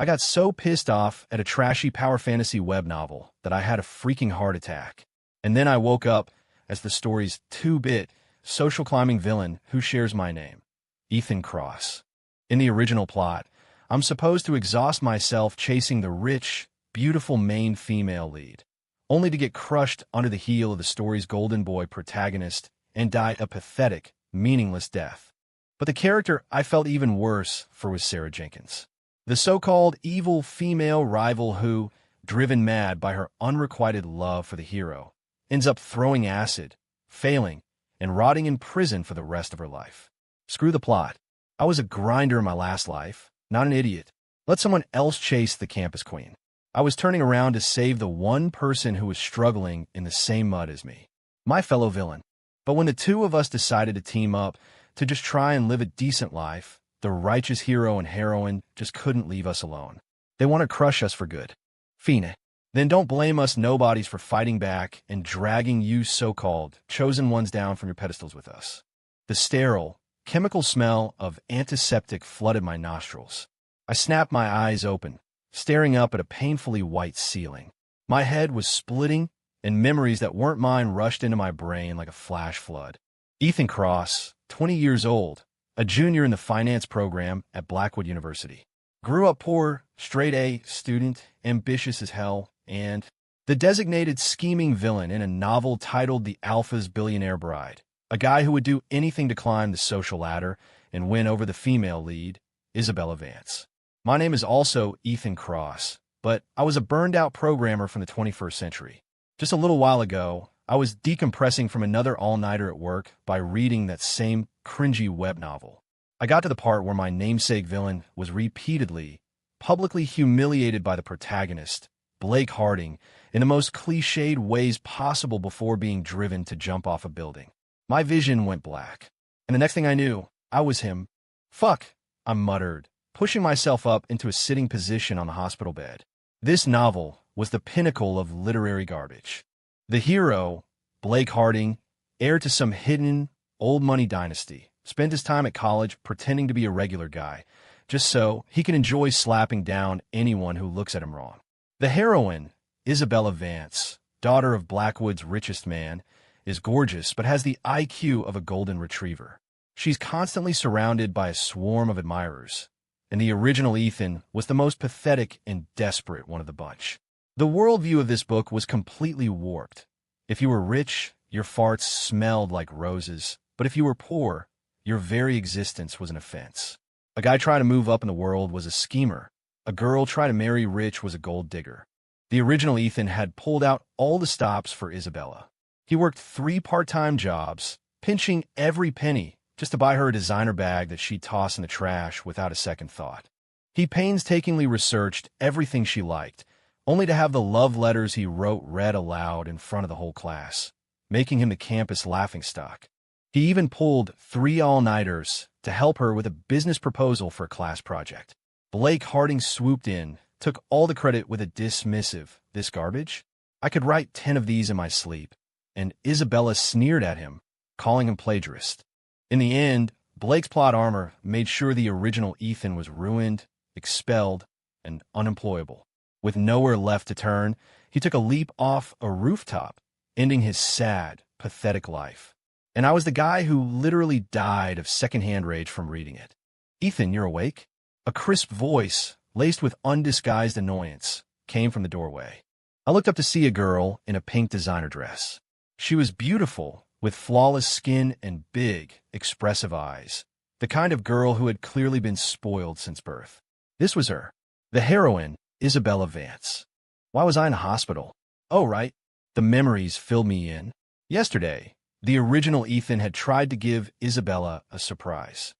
I got so pissed off at a trashy power fantasy web novel that I had a freaking heart attack. And then I woke up as the story's 2-bit social climbing villain who shares my name, Ethan Cross. In the original plot, I'm supposed to exhaust myself chasing the rich, beautiful main female lead, only to get crushed under the heel of the story's golden boy protagonist and die a pathetic, meaningless death. But the character I felt even worse for was Sarah Jenkins, the so-called evil female rival who, driven mad by her unrequited love for the hero, ends up throwing acid, failing, and rotting in prison for the rest of her life. Screw the plot. I was a grinder in my last life, not an idiot. Let someone else chase the campus queen. I was turning around to save the one person who was struggling in the same mud as me, my fellow villain. But when the two of us decided to team up to just try and live a decent life, the righteous hero and heroine just couldn't leave us alone. They want to crush us for good. Fine. Then don't blame us nobodies for fighting back and dragging you so-called chosen ones down from your pedestals with us. The sterile, chemical smell of antiseptic flooded my nostrils. I snapped my eyes open, staring up at a painfully white ceiling. My head was splitting, and memories that weren't mine rushed into my brain like a flash flood. Ethan Cross, 20 years old, a junior in the finance program at Blackwood University. Grew up poor, straight-A student, ambitious as hell, and the designated scheming villain in a novel titled The Alpha's Billionaire Bride, a guy who would do anything to climb the social ladder and win over the female lead, Isabella Vance. My name is also Ethan Cross, but I was a burned-out programmer from the 21st century. Just a little while ago, I was decompressing from another all-nighter at work by reading that same cringy web novel. I got to the part where my namesake villain was repeatedly, publicly humiliated by the protagonist, Blake Harding, in the most cliched ways possible before being driven to jump off a building. My vision went black, and the next thing I knew, I was him. Fuck, I muttered, pushing myself up into a sitting position on the hospital bed. This novel was the pinnacle of literary garbage. The hero, Blake Harding, heir to some hidden, old-money dynasty, spent his time at college pretending to be a regular guy, just so he can enjoy slapping down anyone who looks at him wrong. The heroine, Isabella Vance, daughter of Blackwood's richest man, is gorgeous but has the IQ of a golden retriever. She's constantly surrounded by a swarm of admirers, and the original Ethan was the most pathetic and desperate one of the bunch. The worldview of this book was completely warped. If you were rich, your farts smelled like roses, but if you were poor, your very existence was an offense. A guy trying to move up in the world was a schemer. A girl trying to marry rich was a gold digger. The original Ethan had pulled out all the stops for Isabella. He worked 3 part-time jobs, pinching every penny just to buy her a designer bag that she'd toss in the trash without a second thought. He painstakingly researched everything she liked, only to have the love letters he wrote read aloud in front of the whole class, making him the campus laughingstock. He even pulled 3 all-nighters to help her with a business proposal for a class project. Blake Harding swooped in, took all the credit with a dismissive, "This garbage? I could write 10 of these in my sleep," and Isabella sneered at him, calling him plagiarist. In the end, Blake's plot armor made sure the original Ethan was ruined, expelled, and unemployable. With nowhere left to turn, he took a leap off a rooftop, ending his sad, pathetic life. And I was the guy who literally died of secondhand rage from reading it. "Ethan, you're awake?" A crisp voice, laced with undisguised annoyance, came from the doorway. I looked up to see a girl in a pink designer dress. She was beautiful, with flawless skin and big, expressive eyes, the kind of girl who had clearly been spoiled since birth. This was her, the heroine, Isabella Vance. Why was I in a hospital? Oh, right. The memories filled me in. Yesterday, the original Ethan had tried to give Isabella a surprise.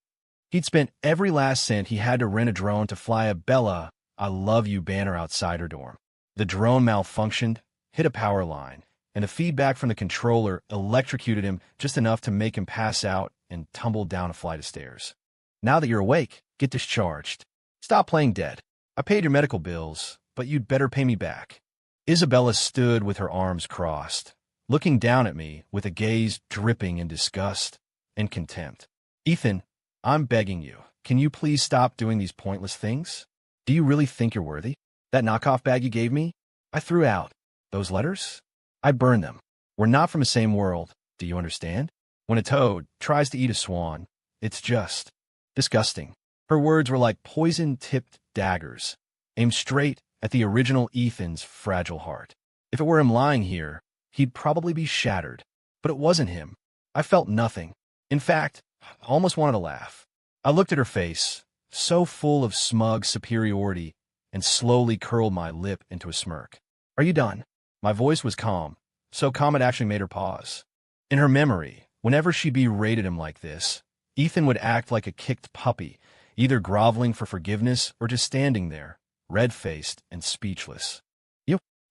He'd spent every last cent he had to rent a drone to fly a Bella, I love you banner outside her dorm. The drone malfunctioned, hit a power line, and the feedback from the controller electrocuted him just enough to make him pass out and tumble down a flight of stairs. "Now that you're awake, get discharged. Stop playing dead. I paid your medical bills, but you'd better pay me back." Isabella stood with her arms crossed, looking down at me with a gaze dripping in disgust and contempt. "Ethan, I'm begging you, can you please stop doing these pointless things? Do you really think you're worthy? That knockoff bag you gave me? I threw out. Those letters? I burned them. We're not from the same world. Do you understand? When a toad tries to eat a swan, it's just disgusting. Her words were like poison-tipped daggers, aimed straight at the original Ethan's fragile heart. If it were him lying here, he'd probably be shattered. But it wasn't him. I felt nothing. In fact, I almost wanted to laugh. I looked at her face, so full of smug superiority, and slowly curled my lip into a smirk. Are you done? My voice was calm, so calm it actually made her pause. In her memory, whenever she berated him like this, Ethan would act like a kicked puppy, either groveling for forgiveness or just standing there, red-faced and speechless.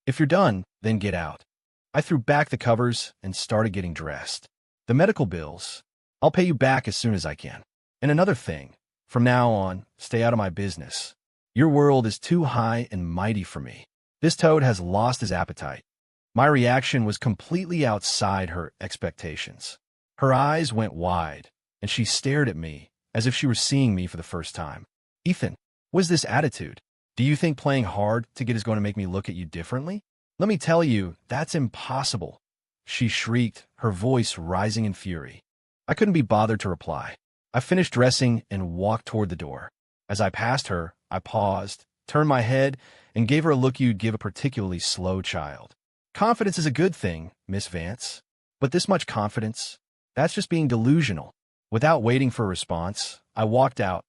If you're done, then get out. I threw back the covers and started getting dressed. The medical bills, I'll pay you back as soon as I can. And another thing, from now on, stay out of my business. Your world is too high and mighty for me. This toad has lost his appetite. My reaction was completely outside her expectations. Her eyes went wide, and she stared at me as if she were seeing me for the first time. Ethan, what is this attitude? Do you think playing hard to get is going to make me look at you differently? Let me tell you, that's impossible. She shrieked, her voice rising in fury. I couldn't be bothered to reply. I finished dressing and walked toward the door. As I passed her, I paused, turned my head, and gave her a look you'd give a particularly slow child. Confidence is a good thing, Miss Vance. But this much confidence? That's just being delusional. Without waiting for a response, I walked out,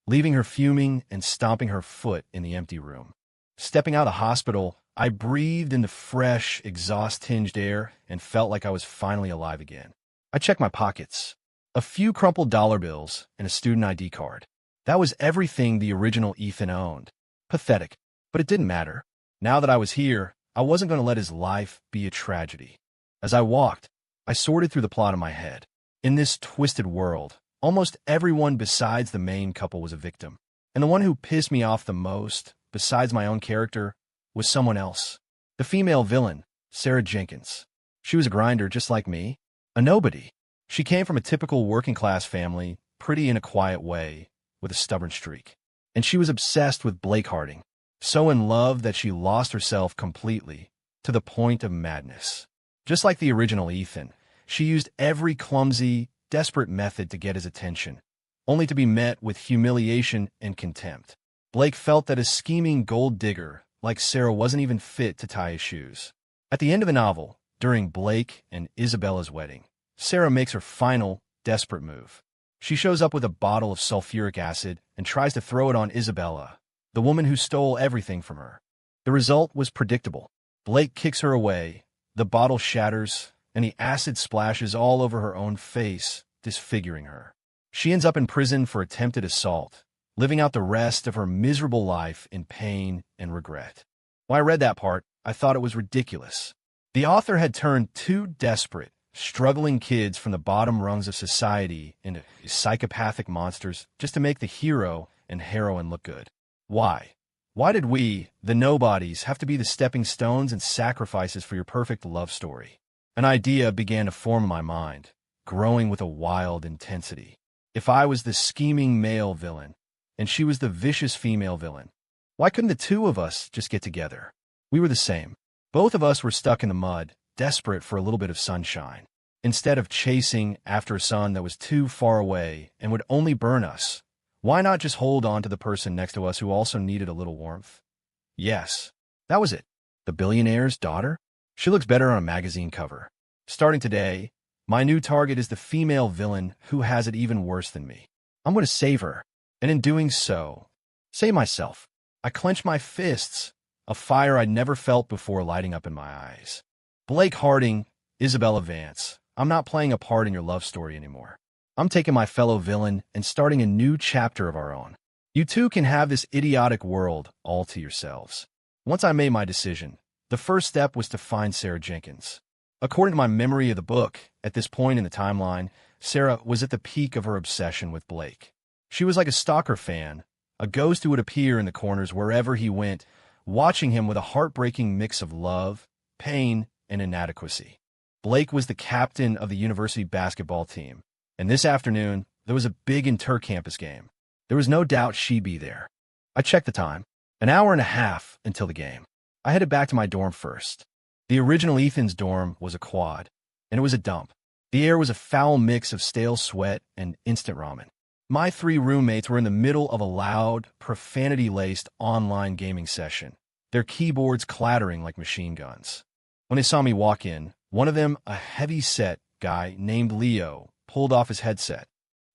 leaving her fuming and stomping her foot in the empty room. Stepping out of the hospital, I breathed in the fresh, exhaust-tinged air and felt like I was finally alive again. I checked my pockets. A few crumpled dollar bills and a student ID card. That was everything the original Ethan owned. Pathetic, but it didn't matter. Now that I was here, I wasn't going to let his life be a tragedy. As I walked, I sorted through the plot in my head. In this twisted world, almost everyone besides the main couple was a victim. And the one who pissed me off the most, besides my own character, was someone else. The female villain, Sarah Jenkins. She was a grinder just like me, a nobody. She came from a typical working-class family, pretty in a quiet way, with a stubborn streak. And she was obsessed with Blake Harding, so in love that she lost herself completely, to the point of madness. Just like the original Ethan, she used every clumsy, desperate method to get his attention, only to be met with humiliation and contempt. Blake felt that a scheming gold digger like Sarah wasn't even fit to tie his shoes. At the end of the novel, during Blake and Isabella's wedding, Sarah makes her final, desperate move. She shows up with a bottle of sulfuric acid and tries to throw it on Isabella, the woman who stole everything from her. The result was predictable. Blake kicks her away, the bottle shatters, and the acid splashes all over her own face, disfiguring her. She ends up in prison for attempted assault, living out the rest of her miserable life in pain and regret. When I read that part, I thought it was ridiculous. The author had turned two desperate, struggling kids from the bottom rungs of society into psychopathic monsters just to make the hero and heroine look good. Why? Why did we, the nobodies, have to be the stepping stones and sacrifices for your perfect love story? An idea began to form in my mind, growing with a wild intensity. If I was the scheming male villain, and she was the vicious female villain, why couldn't the two of us just get together? We were the same. Both of us were stuck in the mud, desperate for a little bit of sunshine. Instead of chasing after a sun that was too far away and would only burn us, why not just hold on to the person next to us who also needed a little warmth? Yes, that was it. The billionaire's daughter? She looks better on a magazine cover. Starting today, my new target is the female villain who has it even worse than me. I'm going to save her, and in doing so, save myself. I clench my fists, a fire I'd never felt before lighting up in my eyes. Blake Harding, Isabella Vance, I'm not playing a part in your love story anymore. I'm taking my fellow villain and starting a new chapter of our own. You two can have this idiotic world all to yourselves. Once I made my decision, the first step was to find Sarah Jenkins. According to my memory of the book, at this point in the timeline, Sarah was at the peak of her obsession with Blake. She was like a stalker fan, a ghost who would appear in the corners wherever he went, watching him with a heartbreaking mix of love, pain, and inadequacy. Blake was the captain of the university basketball team, and this afternoon, there was a big inter-campus game. There was no doubt she'd be there. I checked the time. An hour and a half until the game. I headed back to my dorm first. The original Ethan's dorm was a quad, and it was a dump. The air was a foul mix of stale sweat and instant ramen. My 3 roommates were in the middle of a loud, profanity-laced online gaming session, their keyboards clattering like machine guns. When they saw me walk in, one of them, a heavy-set guy named Leo, pulled off his headset.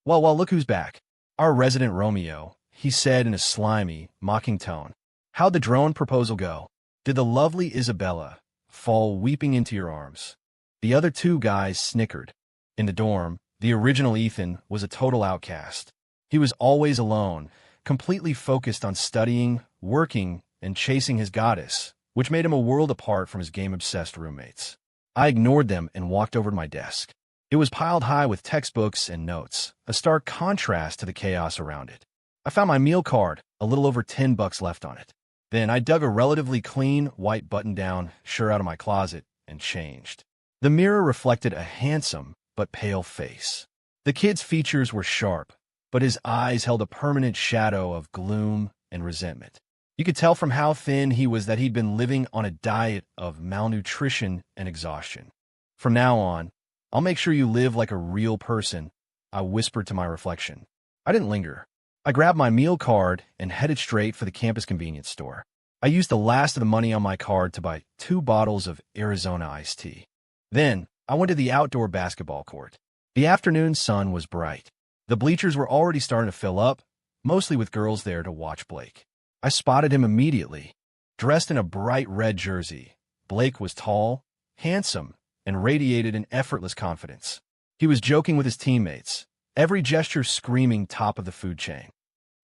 Well, look who's back. Our resident Romeo, he said in a slimy, mocking tone. How'd the drone proposal go? Did the lovely Isabella fall weeping into your arms? The other 2 guys snickered. In the dorm, the original Ethan was a total outcast. He was always alone, completely focused on studying, working, and chasing his goddess, which made him a world apart from his game-obsessed roommates. I ignored them and walked over to my desk. It was piled high with textbooks and notes, a stark contrast to the chaos around it. I found my meal card, a little over $10 left on it. Then I dug a relatively clean, white button-down shirt out of my closet and changed. The mirror reflected a handsome but pale face. The kid's features were sharp, but his eyes held a permanent shadow of gloom and resentment. You could tell from how thin he was that he'd been living on a diet of malnutrition and exhaustion. From now on, I'll make sure you live like a real person, I whispered to my reflection. I didn't linger. I grabbed my meal card and headed straight for the campus convenience store. I used the last of the money on my card to buy 2 bottles of Arizona iced tea. Then, I went to the outdoor basketball court. The afternoon sun was bright. The bleachers were already starting to fill up, mostly with girls there to watch Blake. I spotted him immediately. Dressed in a bright red jersey, Blake was tall, handsome, and radiated an effortless confidence. He was joking with his teammates, every gesture screaming top of the food chain.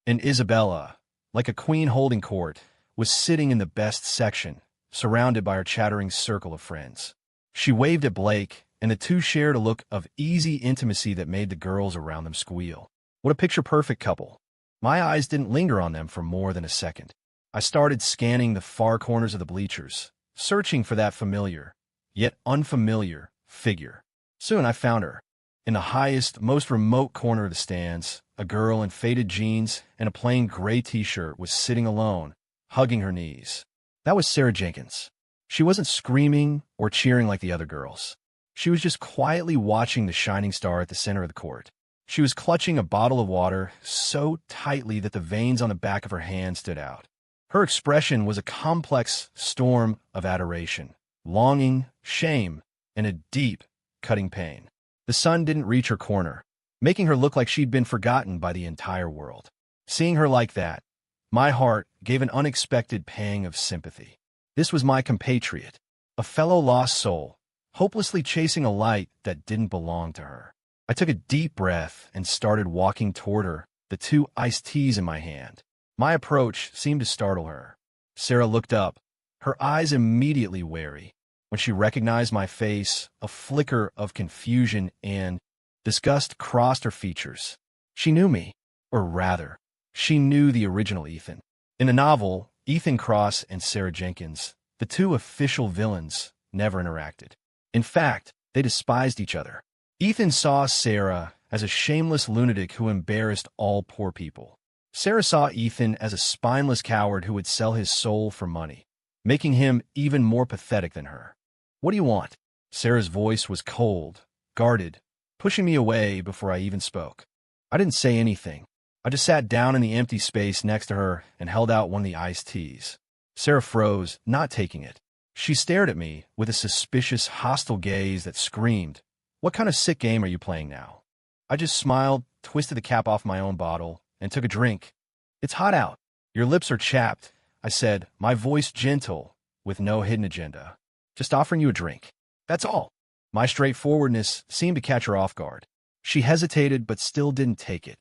And Isabella, like a queen holding court, was sitting in the best section, surrounded by her chattering circle of friends. She waved at Blake, and the 2 shared a look of easy intimacy that made the girls around them squeal. What a picture-perfect couple. My eyes didn't linger on them for more than a second. I started scanning the far corners of the bleachers, searching for that familiar, yet unfamiliar, figure. Soon I found her. In the highest, most remote corner of the stands, a girl in faded jeans and a plain gray t-shirt was sitting alone, hugging her knees. That was Sarah Jenkins. She wasn't screaming or cheering like the other girls. She was just quietly watching the shining star at the center of the court. She was clutching a bottle of water so tightly that the veins on the back of her hand stood out. Her expression was a complex storm of adoration, longing, shame, and a deep, cutting pain. The sun didn't reach her corner, making her look like she'd been forgotten by the entire world. Seeing her like that, my heart gave an unexpected pang of sympathy. This was my compatriot, a fellow lost soul, hopelessly chasing a light that didn't belong to her. I took a deep breath and started walking toward her, the 2 iced teas in my hand. My approach seemed to startle her. Sarah looked up, her eyes immediately wary. When she recognized my face, a flicker of confusion and disgust crossed her features. She knew me, or rather, she knew the original Ethan. In the novel, Ethan Cross and Sarah Jenkins, the 2 official villains, never interacted. In fact, they despised each other. Ethan saw Sarah as a shameless lunatic who embarrassed all poor people. Sarah saw Ethan as a spineless coward who would sell his soul for money, making him even more pathetic than her. What do you want? Sarah's voice was cold, guarded, pushing me away before I even spoke. I didn't say anything. I just sat down in the empty space next to her and held out one of the iced teas. Sarah froze, not taking it. She stared at me with a suspicious, hostile gaze that screamed, "What kind of sick game are you playing now?" I just smiled, twisted the cap off my own bottle, and took a drink. "It's hot out. Your lips are chapped," I said, my voice gentle, with no hidden agenda. "Just offering you a drink. That's all." My straightforwardness seemed to catch her off guard. She hesitated but still didn't take it.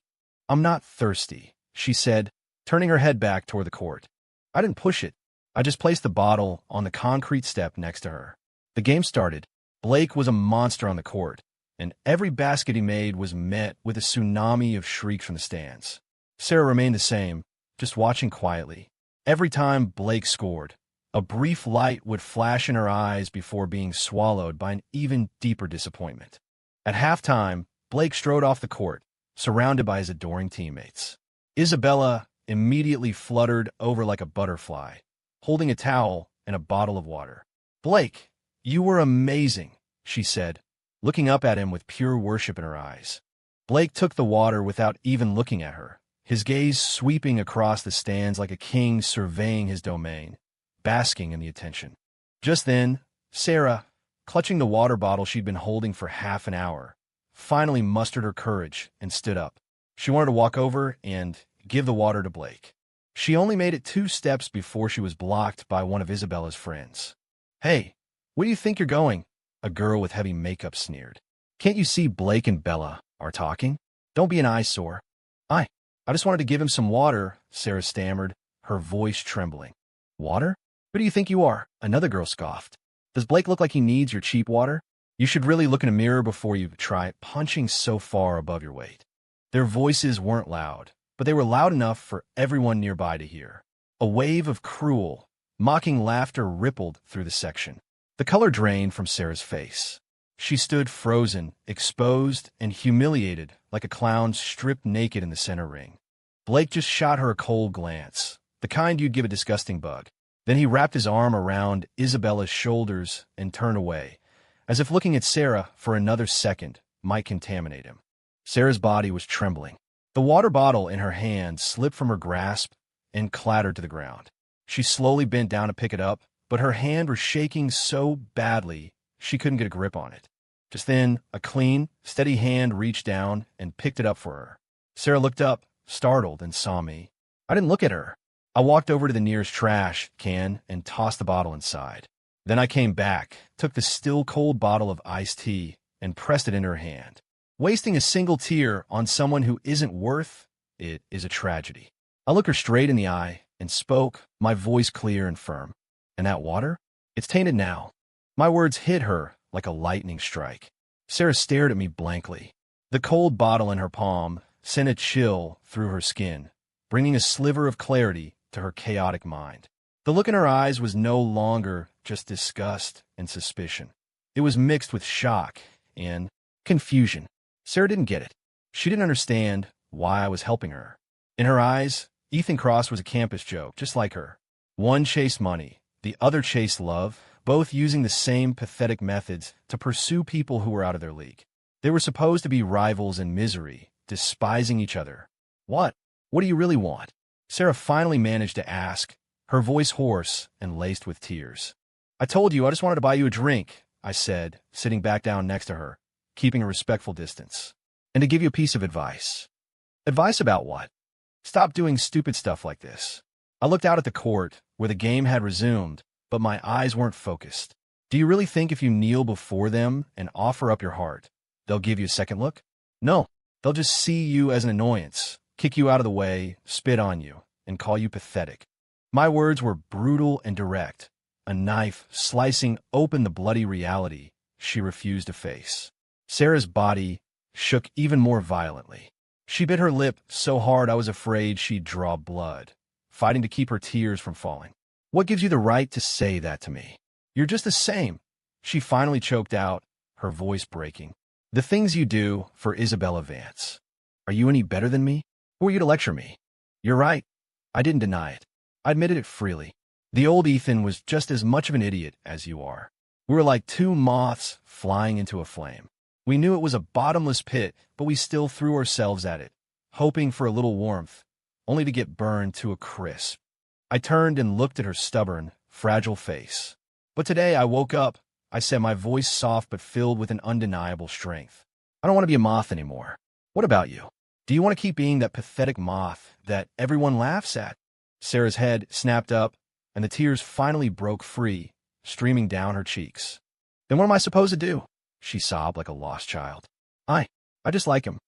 "I'm not thirsty," she said, turning her head back toward the court. I didn't push it. I just placed the bottle on the concrete step next to her. The game started. Blake was a monster on the court, and every basket he made was met with a tsunami of shrieks from the stands. Sarah remained the same, just watching quietly. Every time Blake scored, a brief light would flash in her eyes before being swallowed by an even deeper disappointment. At halftime, Blake strode off the court, surrounded by his adoring teammates. Isabella immediately fluttered over like a butterfly, holding a towel and a bottle of water. "Blake, you were amazing," she said, looking up at him with pure worship in her eyes. Blake took the water without even looking at her, his gaze sweeping across the stands like a king surveying his domain, basking in the attention. Just then, Sarah, clutching the water bottle she'd been holding for half an hour, finally mustered her courage and stood up. She wanted to walk over and give the water to Blake. She only made it 2 steps before she was blocked by one of Isabella's friends. "Hey, where do you think you're going?" a girl with heavy makeup sneered. "Can't you see Blake and Bella are talking? Don't be an eyesore." I just wanted to give him some water," Sarah stammered, her voice trembling. "Water? Who do you think you are?" another girl scoffed. "Does Blake look like he needs your cheap water? You should really look in a mirror before you try punching so far above your weight." Their voices weren't loud, but they were loud enough for everyone nearby to hear. A wave of cruel, mocking laughter rippled through the section. The color drained from Sarah's face. She stood frozen, exposed, and humiliated like a clown stripped naked in the center ring. Blake just shot her a cold glance, the kind you'd give a disgusting bug. Then he wrapped his arm around Isabella's shoulders and turned away, as if looking at Sarah for another second might contaminate him. Sarah's body was trembling. The water bottle in her hand slipped from her grasp and clattered to the ground. She slowly bent down to pick it up, but her hand was shaking so badly she couldn't get a grip on it. Just then, a clean, steady hand reached down and picked it up for her. Sarah looked up, startled, and saw me. I didn't look at her. I walked over to the nearest trash can and tossed the bottle inside. Then I came back, took the still cold bottle of iced tea, and pressed it into her hand. Wasting a single tear on someone who isn't worth it is a tragedy. I looked her straight in the eye and spoke, my voice clear and firm. "And that water? It's tainted now." My words hit her like a lightning strike. Sarah stared at me blankly. The cold bottle in her palm sent a chill through her skin, bringing a sliver of clarity to her chaotic mind. The look in her eyes was no longer just disgust and suspicion. It was mixed with shock and confusion. Sarah didn't get it. She didn't understand why I was helping her. In her eyes, Ethan Cross was a campus joke, just like her. One chased money, the other chased love, both using the same pathetic methods to pursue people who were out of their league. They were supposed to be rivals in misery, despising each other. What? What do you really want?" Sarah finally managed to ask, her voice hoarse and laced with tears. "I told you I just wanted to buy you a drink," I said, sitting back down next to her, keeping a respectful distance. "And to give you a piece of advice." "Advice about what?" "Stop doing stupid stuff like this." I looked out at the court, where the game had resumed, but my eyes weren't focused. "Do you really think if you kneel before them and offer up your heart, they'll give you a second look? No, they'll just see you as an annoyance, kick you out of the way, spit on you, and call you pathetic." My words were brutal and direct, a knife slicing open the bloody reality she refused to face. Sarah's body shook even more violently. She bit her lip so hard I was afraid she'd draw blood, fighting to keep her tears from falling. "What gives you the right to say that to me? You're just the same," she finally choked out, her voice breaking. "The things you do for Isabella Vance. Are you any better than me? Who are you to lecture me?" "You're right." I didn't deny it. I admitted it freely. The old Ethan was just as much of an idiot as you are. We were like 2 moths flying into a flame. We knew it was a bottomless pit, but we still threw ourselves at it, hoping for a little warmth, only to get burned to a crisp. I turned and looked at her stubborn, fragile face. But today I woke up, I said, my voice soft but filled with an undeniable strength. "I don't want to be a moth anymore. What about you? Do you want to keep being that pathetic moth that everyone laughs at?" Sarah's head snapped up, and the tears finally broke free, streaming down her cheeks. "Then what am I supposed to do?" she sobbed like a lost child. I just like him.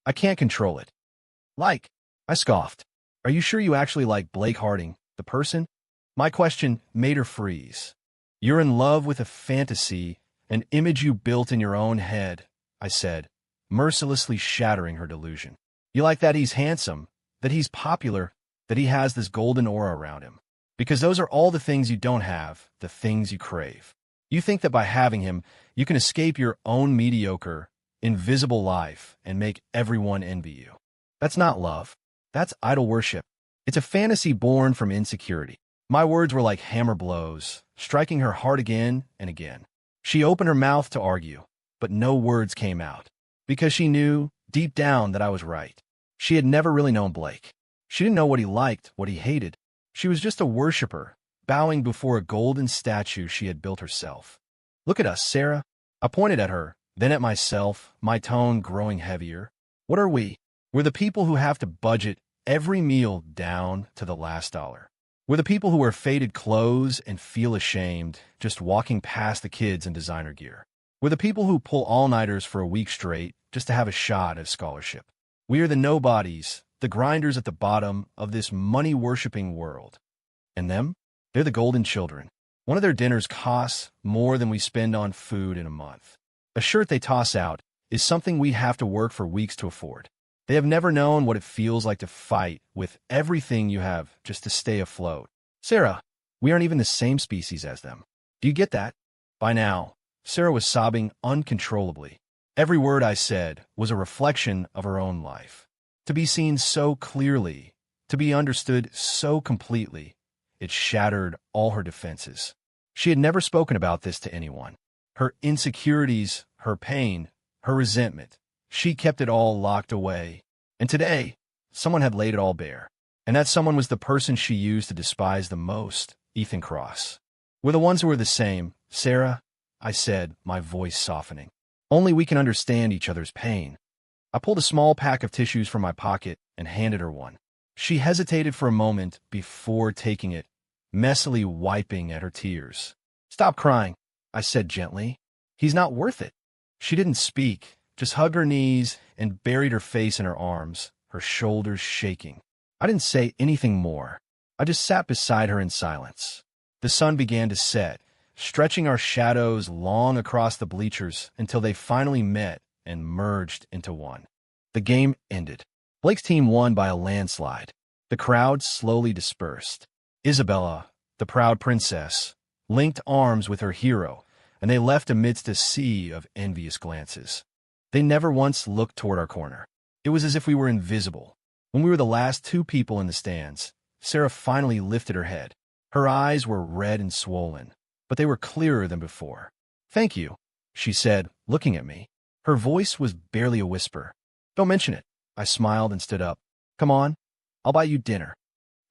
I can't control it." "Like?" I scoffed. "Are you sure you actually like Blake Harding, the person?" My question made her freeze. "You're in love with a fantasy, an image you built in your own head," I said, mercilessly shattering her delusion. "You like that he's handsome, that he's popular, that he has this golden aura around him. Because those are all the things you don't have, the things you crave. You think that by having him, you can escape your own mediocre, invisible life and make everyone envy you. That's not love. That's idol worship. It's a fantasy born from insecurity. My words were like hammer blows, striking her heart again and again. She opened her mouth to argue, but no words came out, because she knew, deep down, that I was right. She had never really known Blake. She didn't know what he liked, what he hated. She was just a worshiper, bowing before a golden statue she had built herself. "Look at us, Sarah." I pointed at her, then at myself, my tone growing heavier. "What are we? We're the people who have to budget every meal down to the last dollar. We're the people who wear faded clothes and feel ashamed just walking past the kids in designer gear. We're the people who pull all-nighters for a week straight just to have a shot at scholarship. We are the nobodies, the grinders at the bottom of this money-worshipping world. And them? They're the golden children. One of their dinners costs more than we spend on food in a month. A shirt they toss out is something we have to work for weeks to afford. They have never known what it feels like to fight with everything you have just to stay afloat. Sarah, we aren't even the same species as them. Do you get that?" By now, Sarah was sobbing uncontrollably. Every word I said was a reflection of her own life. To be seen so clearly, to be understood so completely, it shattered all her defenses. She had never spoken about this to anyone. Her insecurities, her pain, her resentment. She kept it all locked away. And today, someone had laid it all bare. And that someone was the person she used to despise the most, Ethan Cross. "We're the ones who are the same, Sarah," I said, my voice softening. "Only we can understand each other's pain." I pulled a small pack of tissues from my pocket and handed her one. She hesitated for a moment before taking it, messily wiping at her tears. "Stop crying," I said gently. "He's not worth it." She didn't speak, just hugged her knees and buried her face in her arms, her shoulders shaking. I didn't say anything more. I just sat beside her in silence. The sun began to set, stretching our shadows long across the bleachers until they finally met and merged into one. The game ended. Blake's team won by a landslide. The crowd slowly dispersed. Isabella, the proud princess, linked arms with her hero, and they left amidst a sea of envious glances. They never once looked toward our corner. It was as if we were invisible. When we were the last two people in the stands, Sarah finally lifted her head. Her eyes were red and swollen, but they were clearer than before. "Thank you," she said, looking at me. Her voice was barely a whisper. "Don't mention it." I smiled and stood up. "Come on, I'll buy you dinner."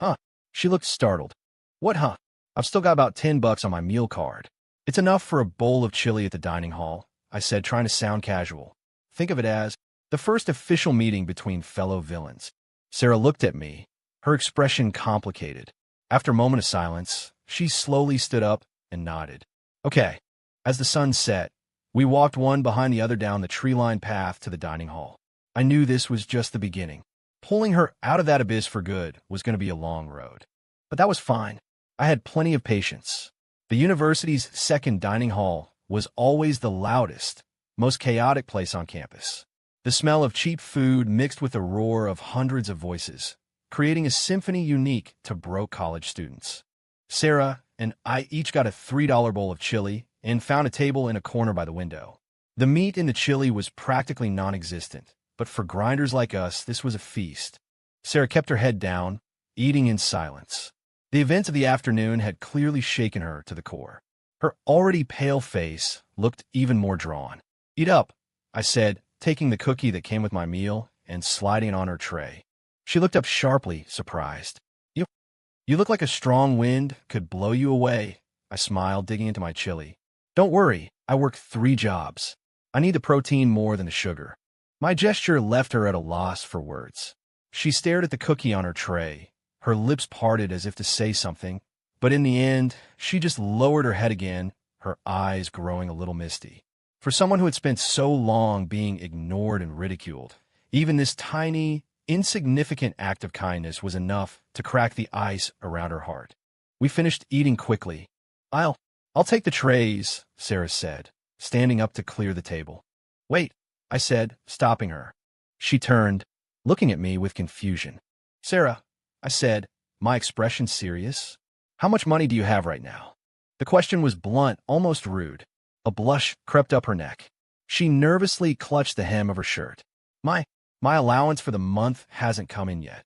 "Huh?" She looked startled. "What, huh? I've still got about $10 on my meal card." "It's enough for a bowl of chili at the dining hall," I said, trying to sound casual. "Think of it as the first official meeting between fellow villains." Sarah looked at me, her expression complicated. After a moment of silence, she slowly stood up and nodded. "Okay." As the sun set, we walked one behind the other down the tree-lined path to the dining hall. I knew this was just the beginning. Pulling her out of that abyss for good was going to be a long road. But that was fine. I had plenty of patience. The university's second dining hall was always the loudest, most chaotic place on campus. The smell of cheap food mixed with the roar of hundreds of voices, creating a symphony unique to broke college students. Sarah and I each got a $3 bowl of chili and found a table in a corner by the window. The meat in the chili was practically non-existent, but for grinders like us, this was a feast. Sarah kept her head down, eating in silence. The events of the afternoon had clearly shaken her to the core. Her already pale face looked even more drawn. "Eat up," I said, taking the cookie that came with my meal and sliding it on her tray. She looked up sharply, surprised. You look like a strong wind could blow you away," I smiled, digging into my chili. "Don't worry, I work 3 jobs. I need the protein more than the sugar." My gesture left her at a loss for words. She stared at the cookie on her tray, her lips parted as if to say something, but in the end, she just lowered her head again, her eyes growing a little misty. For someone who had spent so long being ignored and ridiculed, even this tiny, insignificant act of kindness was enough to crack the ice around her heart. We finished eating quickly. I'll take the trays," Sarah said, standing up to clear the table. "Wait," I said, stopping her. She turned, looking at me with confusion. "Sarah," I said, my expression serious, "how much money do you have right now?" The question was blunt, almost rude. A blush crept up her neck. She nervously clutched the hem of her shirt. My allowance for the month hasn't come in yet."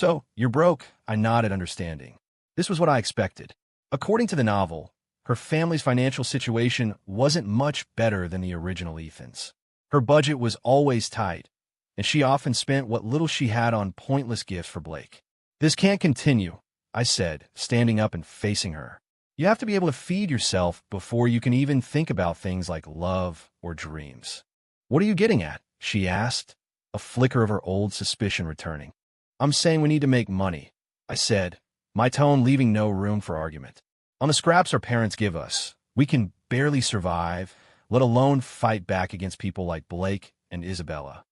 So, you're broke? I nodded, understanding. This was what I expected. According to the novel, her family's financial situation wasn't much better than the original Ethan's. Her budget was always tight, and she often spent what little she had on pointless gifts for Blake. This can't continue, I said, standing up and facing her. You have to be able to feed yourself before you can even think about things like love or dreams. What are you getting at? She asked, a flicker of her old suspicion returning. I'm saying we need to make money, I said, my tone leaving no room for argument. On the scraps our parents give us, we can barely survive, let alone fight back against people like Blake and Isabella.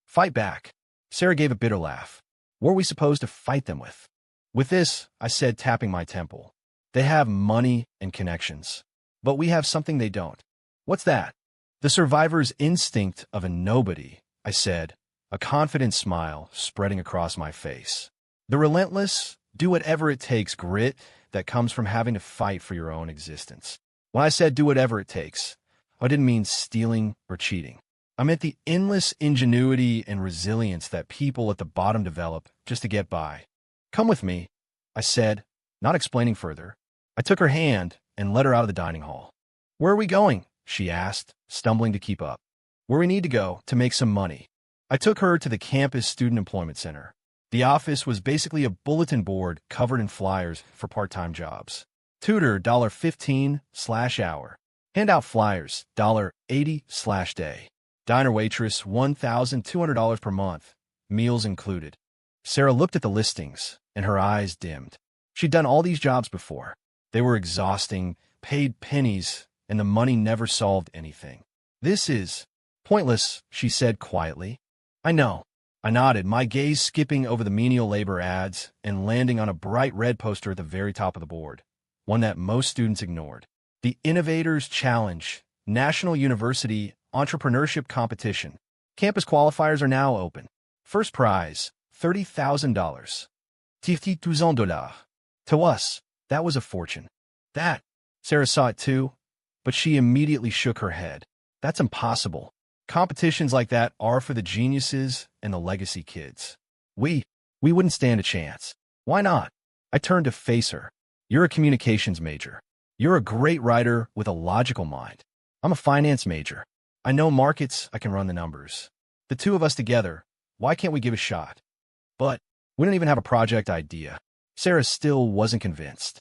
Fight back? Sarah gave a bitter laugh. What are we supposed to fight them with? With this, I said, tapping my temple. They have money and connections. But we have something they don't. What's that? The survivor's instinct of a nobody, I said, a confident smile spreading across my face. The relentless, do whatever it takes grit that comes from having to fight for your own existence. When I said do whatever it takes, I didn't mean stealing or cheating. I meant the endless ingenuity and resilience that people at the bottom develop just to get by. Come with me, I said, not explaining further. I took her hand and led her out of the dining hall. Where are we going? She asked, stumbling to keep up. Where we need to go to make some money. I took her to the campus Student Employment Center. The office was basically a bulletin board covered in flyers for part-time jobs. Tutor $15/hour. Handout flyers $80/day. Diner waitress $1,200 per month, meals included. Sarah looked at the listings, and her eyes dimmed. She'd done all these jobs before. They were exhausting, paid pennies, and the money never solved anything. This is pointless, she said quietly. I know. I nodded, my gaze skipping over the menial labor ads and landing on a bright red poster at the very top of the board, one that most students ignored. The Innovators Challenge, National University Entrepreneurship Competition. Campus qualifiers are now open. First prize, $30,000. $50,000. To us, that was a fortune. That, Sarah saw it too, but she immediately shook her head. That's impossible. Competitions like that are for the geniuses and the legacy kids. We wouldn't stand a chance. Why not? I turned to face her. You're a communications major. You're a great writer with a logical mind. I'm a finance major. I know markets, I can run the numbers. The two of us together, why can't we give a shot? But we don't even have a project idea. Sarah still wasn't convinced.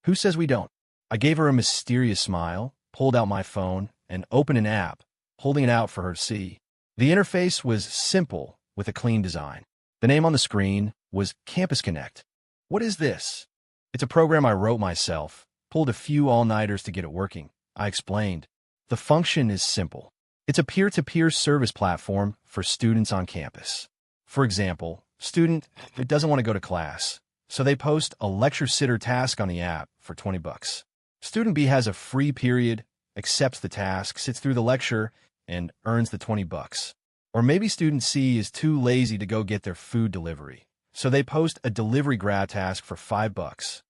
Who says we don't? I gave her a mysterious smile, pulled out my phone, and opened an app, holding it out for her to see. The interface was simple, with a clean design. The name on the screen was Campus Connect. What is this? It's a program I wrote myself, pulled a few all-nighters to get it working. I explained. The function is simple. It's a peer-to-peer service platform for students on campus. For example, student that doesn't want to go to class, so they post a lecture sitter task on the app for $20. Student B has a free period, accepts the task, sits through the lecture, and earns the $20. Or maybe student C is too lazy to go get their food delivery, so they post a delivery grab task for $5.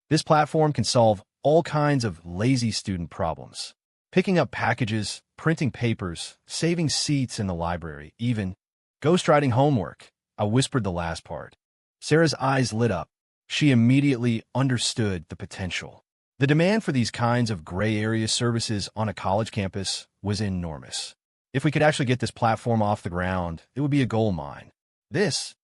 This platform can solve all kinds of lazy student problems. Picking up packages, printing papers, saving seats in the library, even ghostwriting homework. I whispered the last part. Sarah's eyes lit up. She immediately understood the potential. The demand for these kinds of gray area services on a college campus was enormous. If we could actually get this platform off the ground, it would be a gold mine. This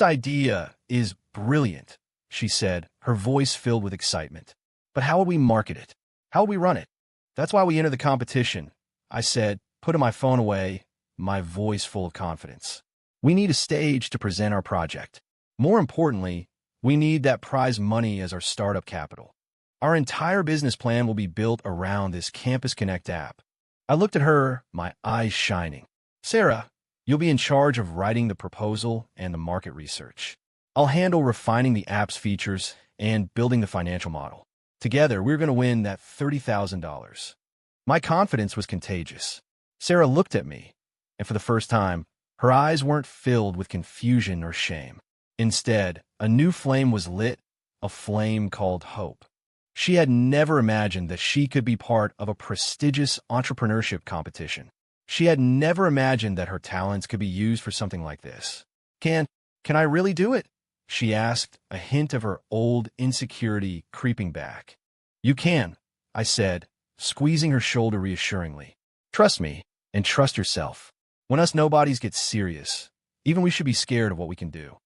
idea is brilliant, she said, her voice filled with excitement. But how would we market it? How would we run it? That's why we enter the competition, I said, putting my phone away, my voice full of confidence. We need a stage to present our project. More importantly, we need that prize money as our startup capital. Our entire business plan will be built around this Campus Connect app. I looked at her, my eyes shining. Sarah, you'll be in charge of writing the proposal and the market research. I'll handle refining the app's features and building the financial model. Together, we're going to win that $30,000. My confidence was contagious. Sarah looked at me, and for the first time, her eyes weren't filled with confusion or shame. Instead, a new flame was lit, a flame called hope. She had never imagined that she could be part of a prestigious entrepreneurship competition. She had never imagined that her talents could be used for something like this. Can I really do it? she asked, a hint of her old insecurity creeping back. You can, I said, squeezing her shoulder reassuringly. Trust me, and trust yourself. When us nobodies get serious, even we should be scared of what we can do.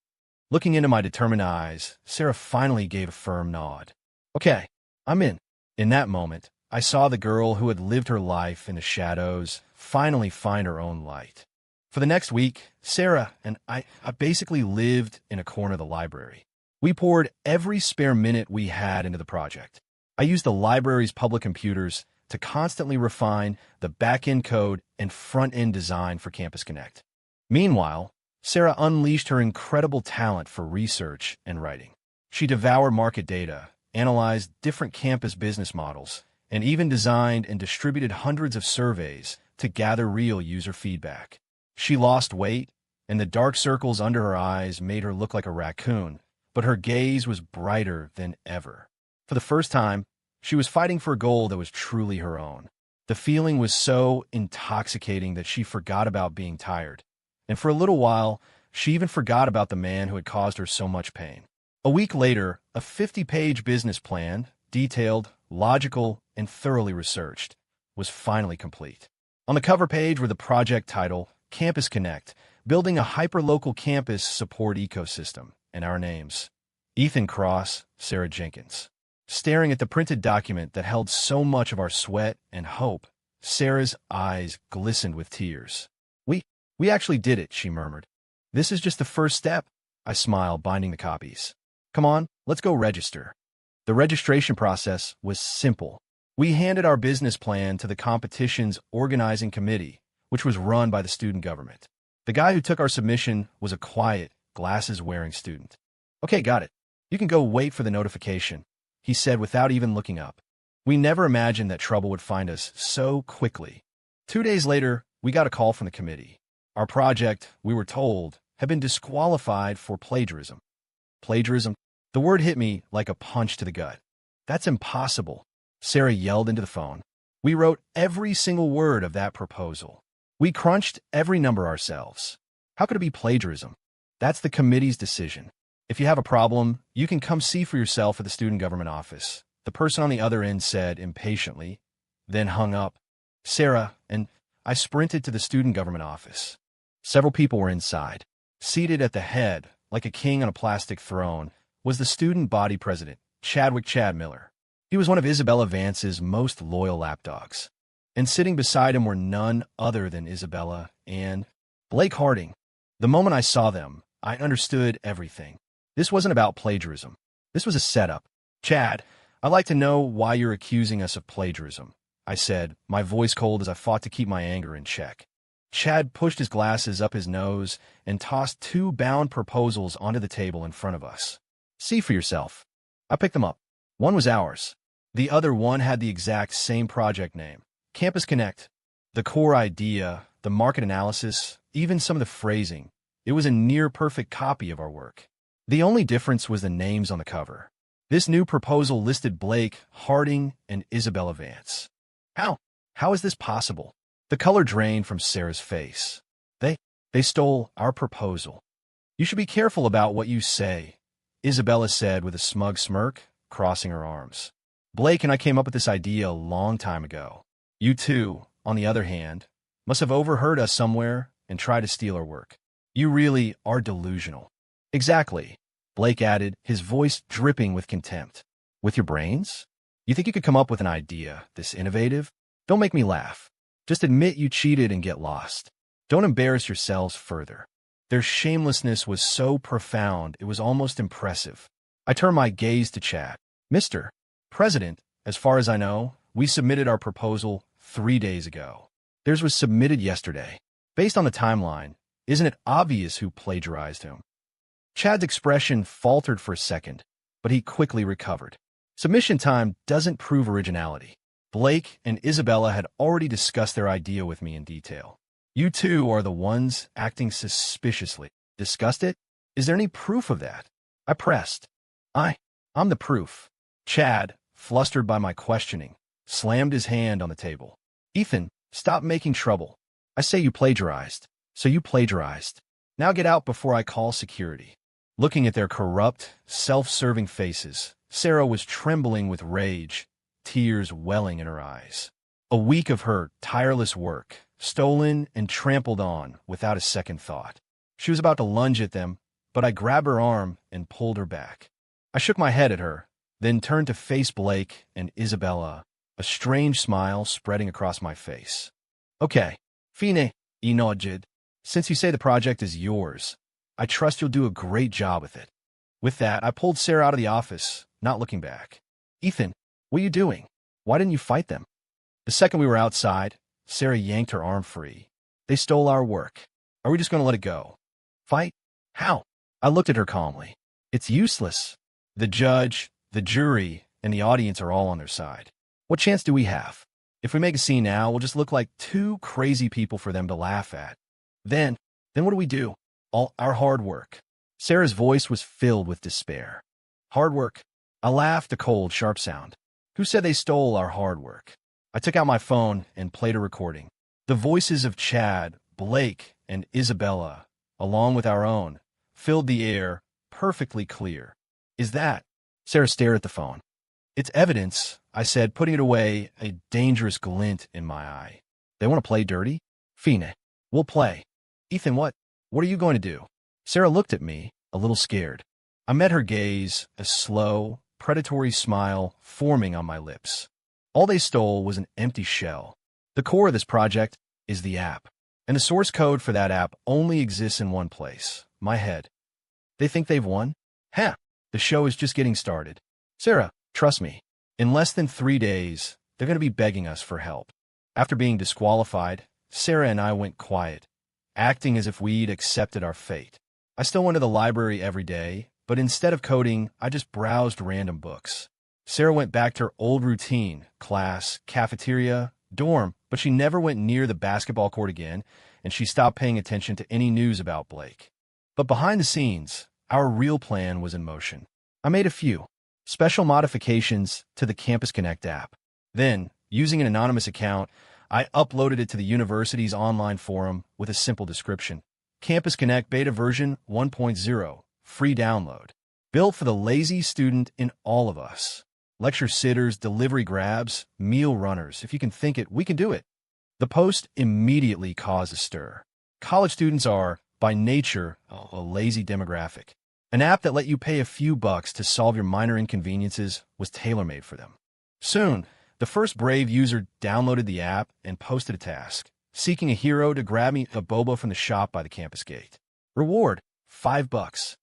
Looking into my determined eyes, Sarah finally gave a firm nod. Okay, I'm in. In that moment, I saw the girl who had lived her life in the shadows finally find her own light. For the next week, Sarah and I basically lived in a corner of the library. We poured every spare minute we had into the project. I used the library's public computers to constantly refine the back-end code and front-end design for Campus Connect. Meanwhile, Sarah unleashed her incredible talent for research and writing. She devoured market data, analyzed different campus business models, and even designed and distributed hundreds of surveys to gather real user feedback. She lost weight, and the dark circles under her eyes made her look like a raccoon, but her gaze was brighter than ever. For the first time, she was fighting for a goal that was truly her own. The feeling was so intoxicating that she forgot about being tired. And for a little while, she even forgot about the man who had caused her so much pain. A week later, a 50-page business plan, detailed, logical, and thoroughly researched, was finally complete. On the cover page were the project title, Campus Connect, building a hyperlocal campus support ecosystem, and our names. Ethan Cross, Sarah Jenkins. Staring at the printed document that held so much of our sweat and hope, Sarah's eyes glistened with tears. We actually did it, she murmured. This is just the first step, I smiled, binding the copies. Come on, let's go register. The registration process was simple. We handed our business plan to the competition's organizing committee, which was run by the student government. The guy who took our submission was a quiet, glasses-wearing student. Okay, got it. You can go wait for the notification, he said without even looking up. We never imagined that trouble would find us so quickly. 2 days later, we got a call from the committee. Our project, we were told, had been disqualified for plagiarism. Plagiarism? The word hit me like a punch to the gut. That's impossible, Sarah yelled into the phone. We wrote every single word of that proposal. We crunched every number ourselves. How could it be plagiarism? That's the committee's decision. If you have a problem, you can come see for yourself at the student government office, the person on the other end said impatiently, then hung up. Sarah and I sprinted to the student government office. Several people were inside. Seated at the head, like a king on a plastic throne, was the student body president, Chadwick Chad Miller. He was one of Isabella Vance's most loyal lapdogs. And sitting beside him were none other than Isabella and Blake Harding. The moment I saw them, I understood everything. This wasn't about plagiarism. This was a setup. Chad, I'd like to know why you're accusing us of plagiarism, I said, my voice cold as I fought to keep my anger in check. Chad pushed his glasses up his nose and tossed 2 bound proposals onto the table in front of us. See for yourself. I picked them up. One was ours. The other one had the exact same project name, Campus Connect. The core idea, the market analysis, even some of the phrasing, it was a near-perfect copy of our work. The only difference was the names on the cover. This new proposal listed Blake, Harding, and Isabella Vance. How is this possible? The color drained from Sarah's face. They stole our proposal. You should be careful about what you say, Isabella said with a smug smirk, crossing her arms. Blake and I came up with this idea a long time ago. You two, on the other hand, must have overheard us somewhere and tried to steal our work. You really are delusional. Exactly, Blake added, his voice dripping with contempt. With your brains? You think you could come up with an idea this innovative? Don't make me laugh. Just admit you cheated and get lost. Don't embarrass yourselves further. Their shamelessness was so profound, it was almost impressive. I turned my gaze to Chad. Mr. President, as far as I know, we submitted our proposal 3 days ago. Theirs was submitted yesterday. Based on the timeline, isn't it obvious who plagiarized whom? Chad's expression faltered for a second, but he quickly recovered. Submission time doesn't prove originality. Blake and Isabella had already discussed their idea with me in detail. You two are the ones acting suspiciously. Discussed it? Is there any proof of that? I pressed. I'm the proof. Chad, flustered by my questioning, slammed his hand on the table. Ethan, stop making trouble. I say you plagiarized, so you plagiarized. Now get out before I call security. Looking at their corrupt, self-serving faces, Sarah was trembling with rage, tears welling in her eyes. A week of her tireless work, stolen and trampled on without a second thought. She was about to lunge at them, but I grabbed her arm and pulled her back. I shook my head at her, then turned to face Blake and Isabella, a strange smile spreading across my face. Okay, fine, Enojid. Since you say the project is yours, I trust you'll do a great job with it. With that, I pulled Sarah out of the office, not looking back. Ethan, what are you doing? Why didn't you fight them? The second we were outside, Sarah yanked her arm free. They stole our work. Are we just going to let it go? Fight? How? I looked at her calmly. It's useless. The judge, the jury, and the audience are all on their side. What chance do we have? If we make a scene now, we'll just look like two crazy people for them to laugh at. Then what do we do? All our hard work. Sarah's voice was filled with despair. Hard work. I laughed, a cold, sharp sound. Who said they stole our hard work? I took out my phone and played a recording. The voices of Chad, Blake, and Isabella, along with our own, filled the air, perfectly clear. Is that? Sarah stared at the phone. It's evidence, I said, putting it away, a dangerous glint in my eye. They want to play dirty? Fine. We'll play. Ethan, what are you going to do? Sarah looked at me, a little scared. I met her gaze, a slow, predatory smile forming on my lips. All they stole was an empty shell. The core of this project is the app, and the source code for that app only exists in one place, my head. They think they've won? Huh, the show is just getting started. Sarah, trust me, in less than 3 days, they're going to be begging us for help. After being disqualified, Sarah and I went quiet, acting as if we'd accepted our fate. I still went to the library every day, but instead of coding, I just browsed random books. Sarah went back to her old routine, class, cafeteria, dorm, but she never went near the basketball court again, and she stopped paying attention to any news about Blake. But behind the scenes, our real plan was in motion. I made a few special modifications to the Campus Connect app. Then, using an anonymous account, I uploaded it to the university's online forum with a simple description. Campus Connect Beta version 1.0, free download. Built for the lazy student in all of us. Lecture sitters, delivery grabs, meal runners. If you can think it, we can do it. The post immediately caused a stir. College students are, by nature, a lazy demographic. An app that let you pay a few bucks to solve your minor inconveniences was tailor-made for them. Soon, the first brave user downloaded the app and posted a task, seeking a hero to grab me a boba from the shop by the campus gate. Reward, $5.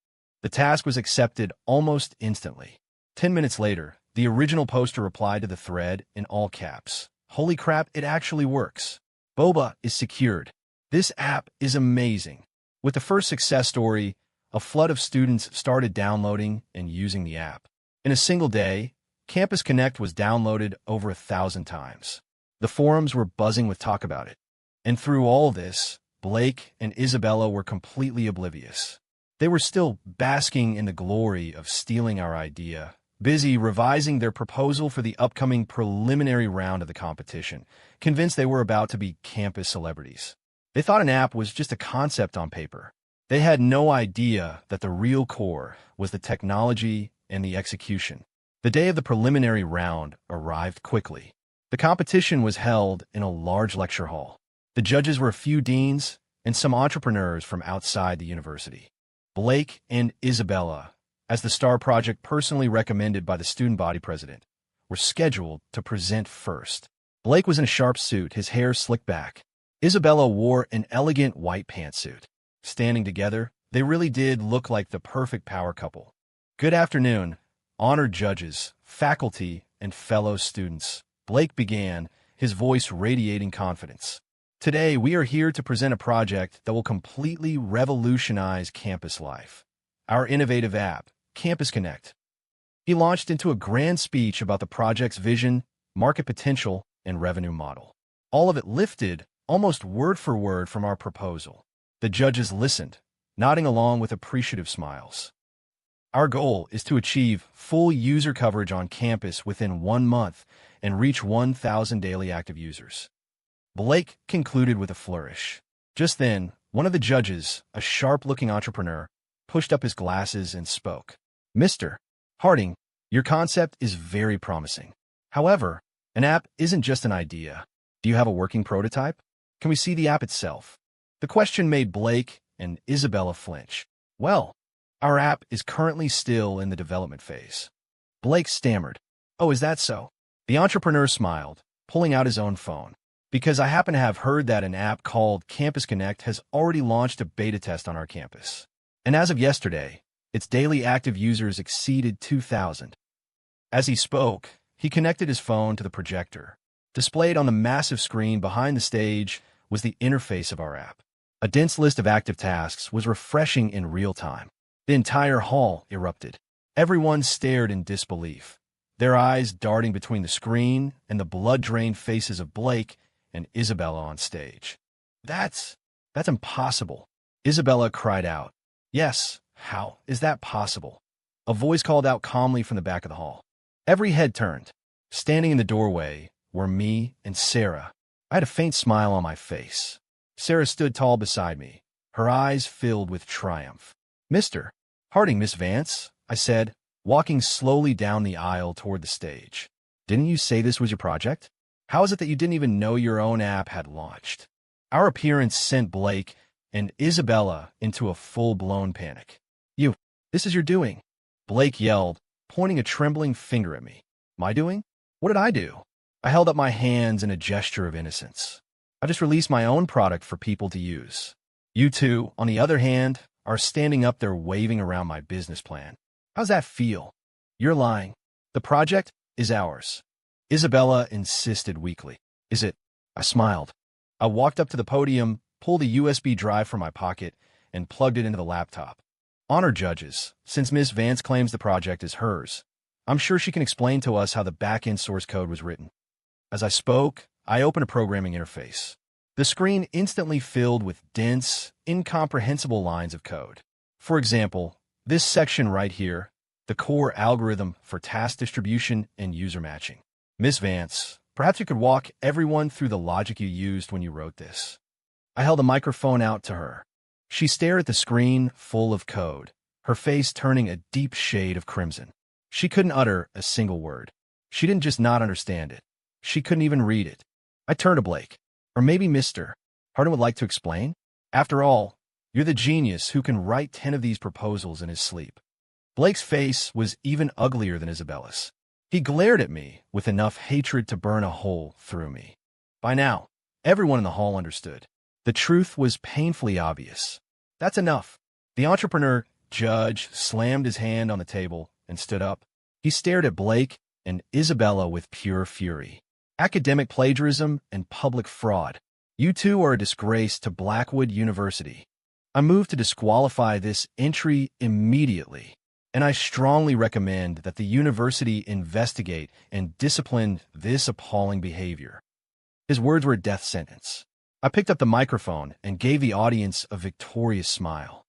The task was accepted almost instantly. 10 minutes later, the original poster replied to the thread in all caps. Holy crap, it actually works. Boba is secured. This app is amazing. With the first success story, a flood of students started downloading and using the app. In a single day, Campus Connect was downloaded over 1,000 times. The forums were buzzing with talk about it. And through all this, Blake and Isabella were completely oblivious. They were still basking in the glory of stealing our idea, busy revising their proposal for the upcoming preliminary round of the competition, convinced they were about to be campus celebrities. They thought an app was just a concept on paper. They had no idea that the real core was the technology and the execution. The day of the preliminary round arrived quickly. The competition was held in a large lecture hall. The judges were a few deans and some entrepreneurs from outside the university. Blake and Isabella, as the star project personally recommended by the student body president, were scheduled to present first. Blake was in a sharp suit, his hair slicked back. Isabella wore an elegant white pantsuit. Standing together, they really did look like the perfect power couple. Good afternoon, honored judges, faculty, and fellow students. Blake began, his voice radiating confidence. Today, we are here to present a project that will completely revolutionize campus life. Our innovative app, Campus Connect. He launched into a grand speech about the project's vision, market potential, and revenue model. All of it lifted, almost word for word, from our proposal. The judges listened, nodding along with appreciative smiles. Our goal is to achieve full user coverage on campus within 1 month and reach 1,000 daily active users. Blake concluded with a flourish. Just then, one of the judges, a sharp-looking entrepreneur, pushed up his glasses and spoke. Mr. Harding, your concept is very promising. However, an app isn't just an idea. Do you have a working prototype? Can we see the app itself? The question made Blake and Isabella flinch. Well, our app is currently still in the development phase. Blake stammered. Oh, is that so? The entrepreneur smiled, pulling out his own phone. Because I happen to have heard that an app called Campus Connect has already launched a beta test on our campus. And as of yesterday, its daily active users exceeded 2,000. As he spoke, he connected his phone to the projector. Displayed on the massive screen behind the stage was the interface of our app. A dense list of active tasks was refreshing in real time. The entire hall erupted. Everyone stared in disbelief, their eyes darting between the screen and the blood-drained faces of Blake and Isabella on stage. That's impossible. Isabella cried out. Yes, how is that possible? A voice called out calmly from the back of the hall. Every head turned. Standing in the doorway were me and Sarah. I had a faint smile on my face. Sarah stood tall beside me, her eyes filled with triumph. Mr. Harding, Miss Vance, I said, walking slowly down the aisle toward the stage. Didn't you say this was your project? How is it that you didn't even know your own app had launched? Our appearance sent Blake and Isabella into a full-blown panic. This is your doing, Blake yelled, pointing a trembling finger at me. My doing? What did I do? I held up my hands in a gesture of innocence. I just released my own product for people to use. You two, on the other hand, are standing up there waving around my business plan. How's that feel? You're lying. The project is ours. Isabella insisted weakly. Is it? I smiled. I walked up to the podium, pulled a USB drive from my pocket, and plugged it into the laptop. Honor judges, since Miss Vance claims the project is hers, I'm sure she can explain to us how the back-end source code was written. As I spoke, I opened a programming interface. The screen instantly filled with dense, incomprehensible lines of code. For example, this section right here, the core algorithm for task distribution and user matching. Miss Vance, perhaps you could walk everyone through the logic you used when you wrote this. I held a microphone out to her. She stared at the screen full of code, her face turning a deep shade of crimson. She couldn't utter a single word. She didn't just not understand it. She couldn't even read it. I turned to Blake. Or maybe Mr. Harding would like to explain? After all, you're the genius who can write 10 of these proposals in his sleep. Blake's face was even uglier than Isabella's. He glared at me with enough hatred to burn a hole through me. By now, everyone in the hall understood. The truth was painfully obvious. That's enough. The entrepreneur judge slammed his hand on the table and stood up. He stared at Blake and Isabella with pure fury. Academic plagiarism and public fraud. You two are a disgrace to Blackwood University. I move to disqualify this entry immediately, and I strongly recommend that the university investigate and discipline this appalling behavior. His words were a death sentence. I picked up the microphone and gave the audience a victorious smile.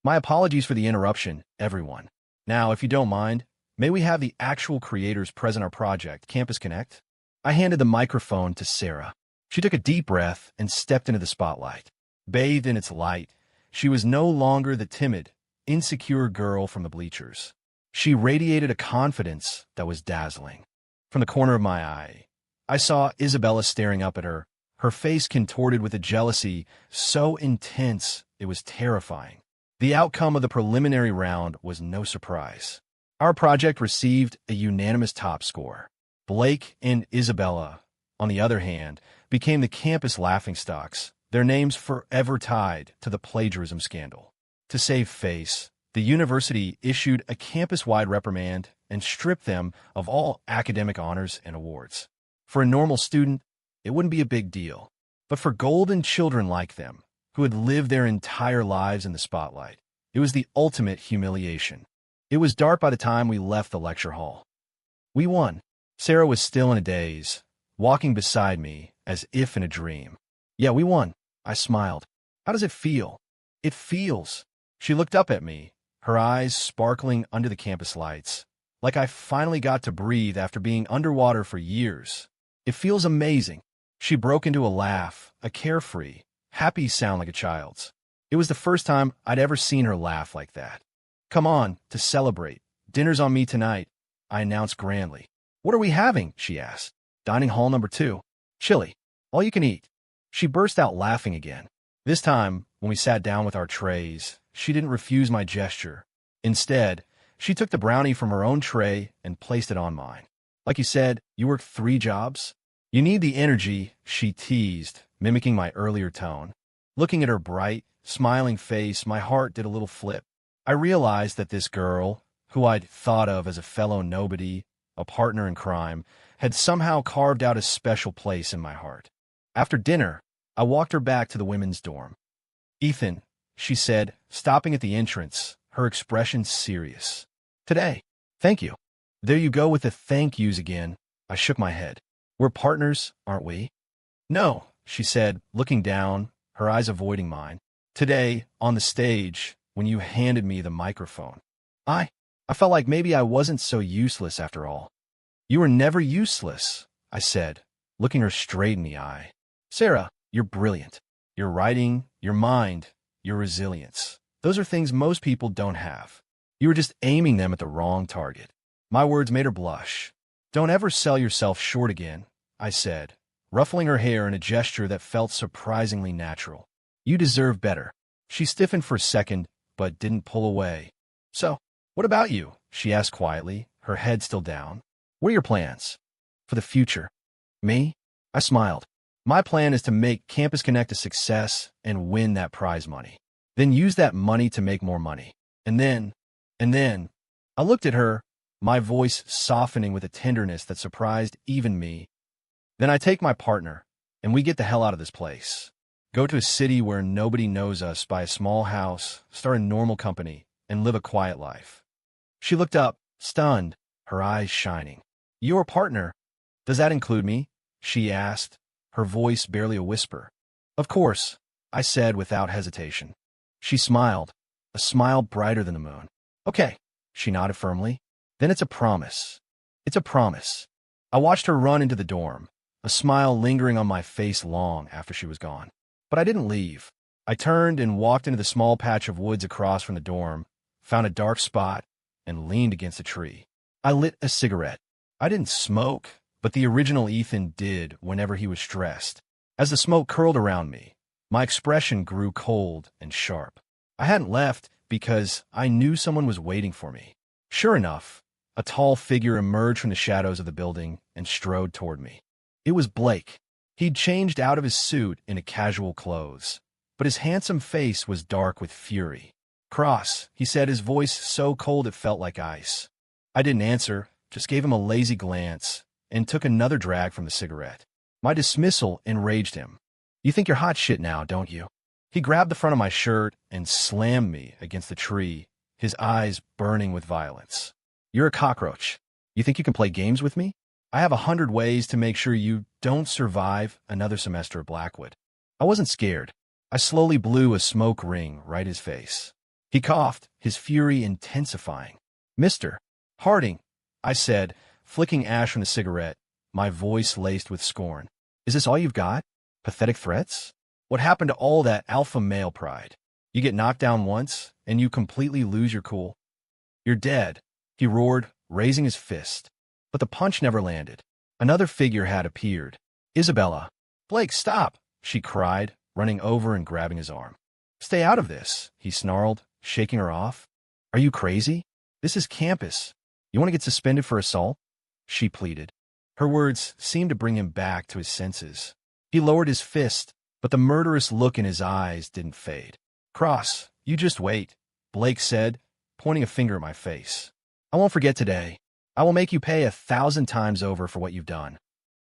My apologies for the interruption, everyone. Now, if you don't mind, may we have the actual creators present our project, Campus Connect? I handed the microphone to Sarah. She took a deep breath and stepped into the spotlight. Bathed in its light, she was no longer the timid, insecure girl from the bleachers. She radiated a confidence that was dazzling. From the corner of my eye, I saw Isabella staring up at her, her face contorted with a jealousy so intense it was terrifying. The outcome of the preliminary round was no surprise. Our project received a unanimous top score. Blake and Isabella, on the other hand, became the campus laughingstocks, their names forever tied to the plagiarism scandal. To save face, the university issued a campus-wide reprimand and stripped them of all academic honors and awards. For a normal student, it wouldn't be a big deal. But for golden children like them, who had lived their entire lives in the spotlight, it was the ultimate humiliation. It was dark by the time we left the lecture hall. We won. Sarah was still in a daze, walking beside me as if in a dream. Yeah, we won. I smiled. How does it feel? It feels. She looked up at me, her eyes sparkling under the campus lights, like I finally got to breathe after being underwater for years. It feels amazing. She broke into a laugh, a carefree, happy sound like a child's. It was the first time I'd ever seen her laugh like that. Come on, to celebrate. Dinner's on me tonight, I announced grandly. What are we having? She asked. Dining hall number 2. Chili. All you can eat. She burst out laughing again. This time, when we sat down with our trays, she didn't refuse my gesture. Instead, she took the brownie from her own tray and placed it on mine. Like you said, you work 3 jobs? You need the energy, she teased, mimicking my earlier tone. Looking at her bright, smiling face, my heart did a little flip. I realized that this girl, who I'd thought of as a fellow nobody, a partner in crime, had somehow carved out a special place in my heart. After dinner, I walked her back to the women's dorm. Ethan, she said, stopping at the entrance, her expression serious. Today. Thank you. There you go with the thank yous again. I shook my head. We're partners, aren't we? No, she said, looking down, her eyes avoiding mine. Today, on the stage, when you handed me the microphone, I felt like maybe I wasn't so useless after all. You were never useless, I said, looking her straight in the eye. Sarah, you're brilliant. Your writing, your mind, your resilience. Those are things most people don't have. You were just aiming them at the wrong target. My words made her blush. Don't ever sell yourself short again, I said, ruffling her hair in a gesture that felt surprisingly natural. You deserve better. She stiffened for a second, but didn't pull away. So, what about you? She asked quietly, her head still down. What are your plans? For the future? Me? I smiled. My plan is to make Campus Connect a success and win that prize money. Then use that money to make more money. And then, I looked at her, my voice softening with a tenderness that surprised even me. Then I take my partner, and we get the hell out of this place. Go to a city where nobody knows us, buy a small house, start a normal company, and live a quiet life. She looked up, stunned, her eyes shining. Your partner? Does that include me? She asked, her voice barely a whisper. Of course, I said without hesitation. She smiled, a smile brighter than the moon. Okay, she nodded firmly. Then it's a promise. It's a promise. I watched her run into the dorm, a smile lingering on my face long after she was gone. But I didn't leave. I turned and walked into the small patch of woods across from the dorm, found a dark spot, and leaned against a tree. I lit a cigarette. I didn't smoke, but the original Ethan did whenever he was stressed. As the smoke curled around me, my expression grew cold and sharp. I hadn't left because I knew someone was waiting for me. Sure enough, a tall figure emerged from the shadows of the building and strode toward me. It was Blake. He'd changed out of his suit into casual clothes, but his handsome face was dark with fury. Cross, he said, his voice so cold it felt like ice. I didn't answer, just gave him a lazy glance, and took another drag from the cigarette. My dismissal enraged him. You think you're hot shit now, don't you? He grabbed the front of my shirt and slammed me against the tree, his eyes burning with violence. You're a cockroach. You think you can play games with me? I have 100 ways to make sure you don't survive another semester at Blackwood. I wasn't scared. I slowly blew a smoke ring right in his face. He coughed, his fury intensifying. Mr. Harding, I said, flicking ash from the cigarette, my voice laced with scorn. Is this all you've got? Pathetic threats? What happened to all that alpha male pride? You get knocked down once, and you completely lose your cool. You're dead, he roared, raising his fist. But the punch never landed. Another figure had appeared. Isabella. Blake, stop, she cried, running over and grabbing his arm. Stay out of this, he snarled, shaking her off. Are you crazy? This is campus. You want to get suspended for assault? She pleaded. Her words seemed to bring him back to his senses. He lowered his fist, but the murderous look in his eyes didn't fade. Cross, you just wait, Blake said, pointing a finger at my face. I won't forget today. I will make you pay 1,000 times over for what you've done.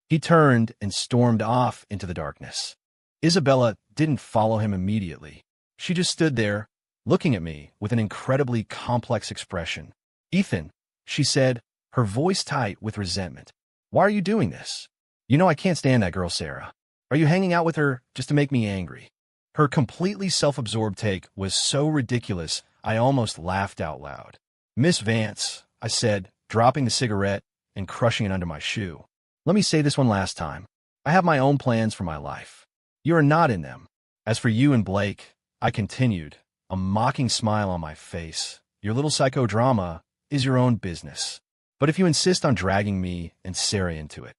He turned and stormed off into the darkness. Isabella didn't follow him immediately. She just stood there, looking at me with an incredibly complex expression. Ethan, she said, her voice tight with resentment. Why are you doing this? You know I can't stand that girl, Sarah. Are you hanging out with her just to make me angry? Her completely self-absorbed take was so ridiculous, I almost laughed out loud. Miss Vance, I said, dropping the cigarette and crushing it under my shoe. Let me say this one last time. I have my own plans for my life. You are not in them. As for you and Blake, I continued, a mocking smile on my face. Your little psychodrama is your own business. But if you insist on dragging me and Sarah into it.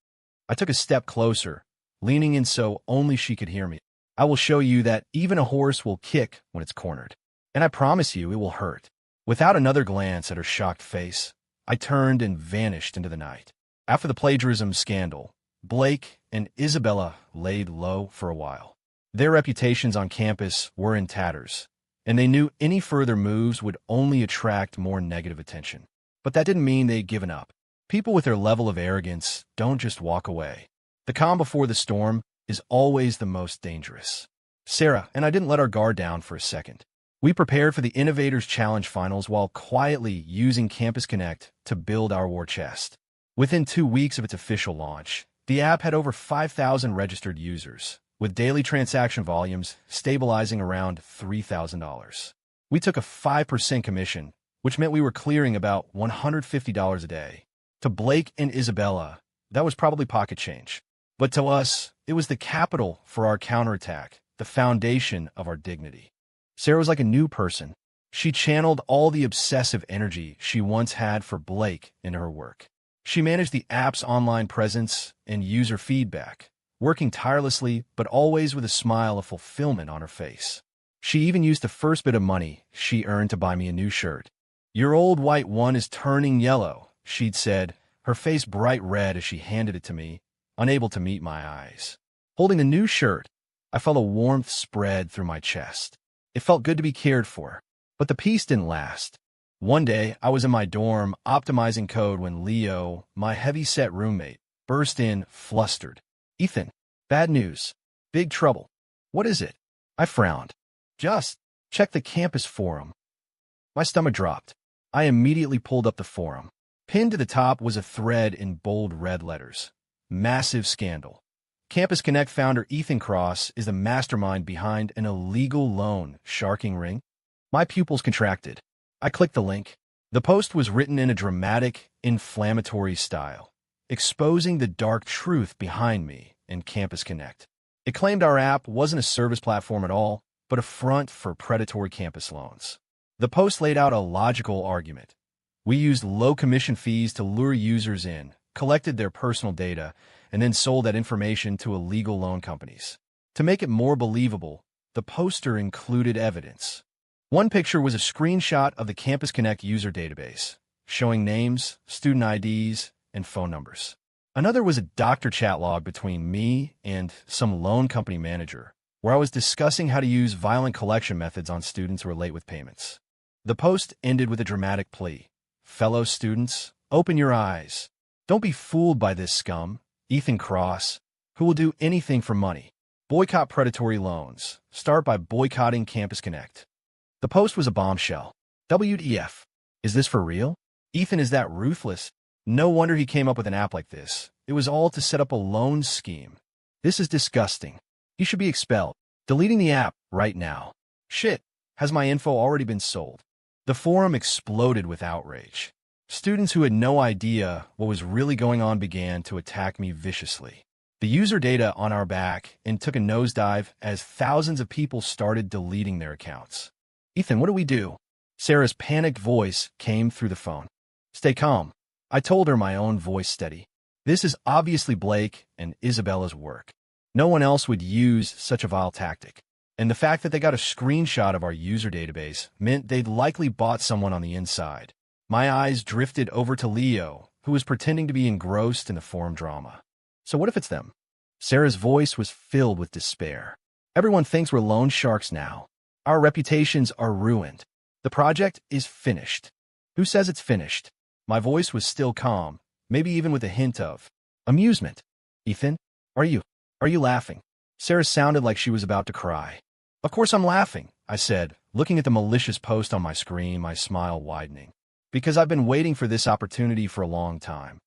I took a step closer, leaning in so only she could hear me. I will show you that even a horse will kick when it's cornered. And I promise you it will hurt. Without another glance at her shocked face, I turned and vanished into the night. After the plagiarism scandal, Blake and Isabella laid low for a while. Their reputations on campus were in tatters, and they knew any further moves would only attract more negative attention. But that didn't mean they'd given up. People with their level of arrogance don't just walk away. The calm before the storm is always the most dangerous. Sarah and I didn't let our guard down for a second. We prepared for the Innovators Challenge finals while quietly using Campus Connect to build our war chest. Within 2 weeks of its official launch, the app had over 5,000 registered users, with daily transaction volumes stabilizing around $3,000. We took a 5% commission, which meant we were clearing about $150 a day. To Blake and Isabella, that was probably pocket change. But to us, it was the capital for our counterattack, the foundation of our dignity. Sarah was like a new person. She channeled all the obsessive energy she once had for Blake in her work. She managed the app's online presence and user feedback, working tirelessly but always with a smile of fulfillment on her face. She even used the first bit of money she earned to buy me a new shirt. Your old white one is turning yellow, she'd said, her face bright red as she handed it to me, unable to meet my eyes. Holding the new shirt, I felt a warmth spread through my chest. It felt good to be cared for, but the peace didn't last. One day, I was in my dorm optimizing code when Leo, my heavy-set roommate, burst in, flustered. Ethan, bad news. Big trouble. What is it? I frowned. Just check the campus forum. My stomach dropped. I immediately pulled up the forum. Pinned to the top was a thread in bold red letters. Massive scandal. Campus Connect founder Ethan Cross is the mastermind behind an illegal loan sharking ring. My pupils contracted. I clicked the link. The post was written in a dramatic, inflammatory style, exposing the dark truth behind me and Campus Connect. It claimed our app wasn't a service platform at all, but a front for predatory campus loans. The post laid out a logical argument. We used low commission fees to lure users in, collected their personal data, and then sold that information to illegal loan companies. To make it more believable, the poster included evidence. One picture was a screenshot of the Campus Connect user database, showing names, student IDs, and phone numbers. Another was a doctor chat log between me and some loan company manager, where I was discussing how to use violent collection methods on students who were late with payments. The post ended with a dramatic plea. Fellow students, open your eyes. Don't be fooled by this scum, Ethan Cross, who will do anything for money. Boycott predatory loans. Start by boycotting Campus Connect. The post was a bombshell. WTF? Is this for real? Ethan is that ruthless? No wonder he came up with an app like this. It was all to set up a loan scheme. This is disgusting. He should be expelled. Deleting the app right now. Shit, has my info already been sold? The forum exploded with outrage. Students who had no idea what was really going on began to attack me viciously. The user data on our back and took a nosedive as thousands of people started deleting their accounts. Ethan, what do we do? Sarah's panicked voice came through the phone. Stay calm. I told her, my own voice steady. This is obviously Blake and Isabella's work. No one else would use such a vile tactic. And the fact that they got a screenshot of our user database meant they'd likely bought someone on the inside. My eyes drifted over to Leo, who was pretending to be engrossed in the forum drama. So what if it's them? Sarah's voice was filled with despair. Everyone thinks we're loan sharks now. Our reputations are ruined. The project is finished. Who says it's finished? My voice was still calm, maybe even with a hint of amusement. Ethan, are you laughing? Sarah sounded like she was about to cry. Of course I'm laughing, I said, looking at the malicious post on my screen, my smile widening. Because I've been waiting for this opportunity for a long time.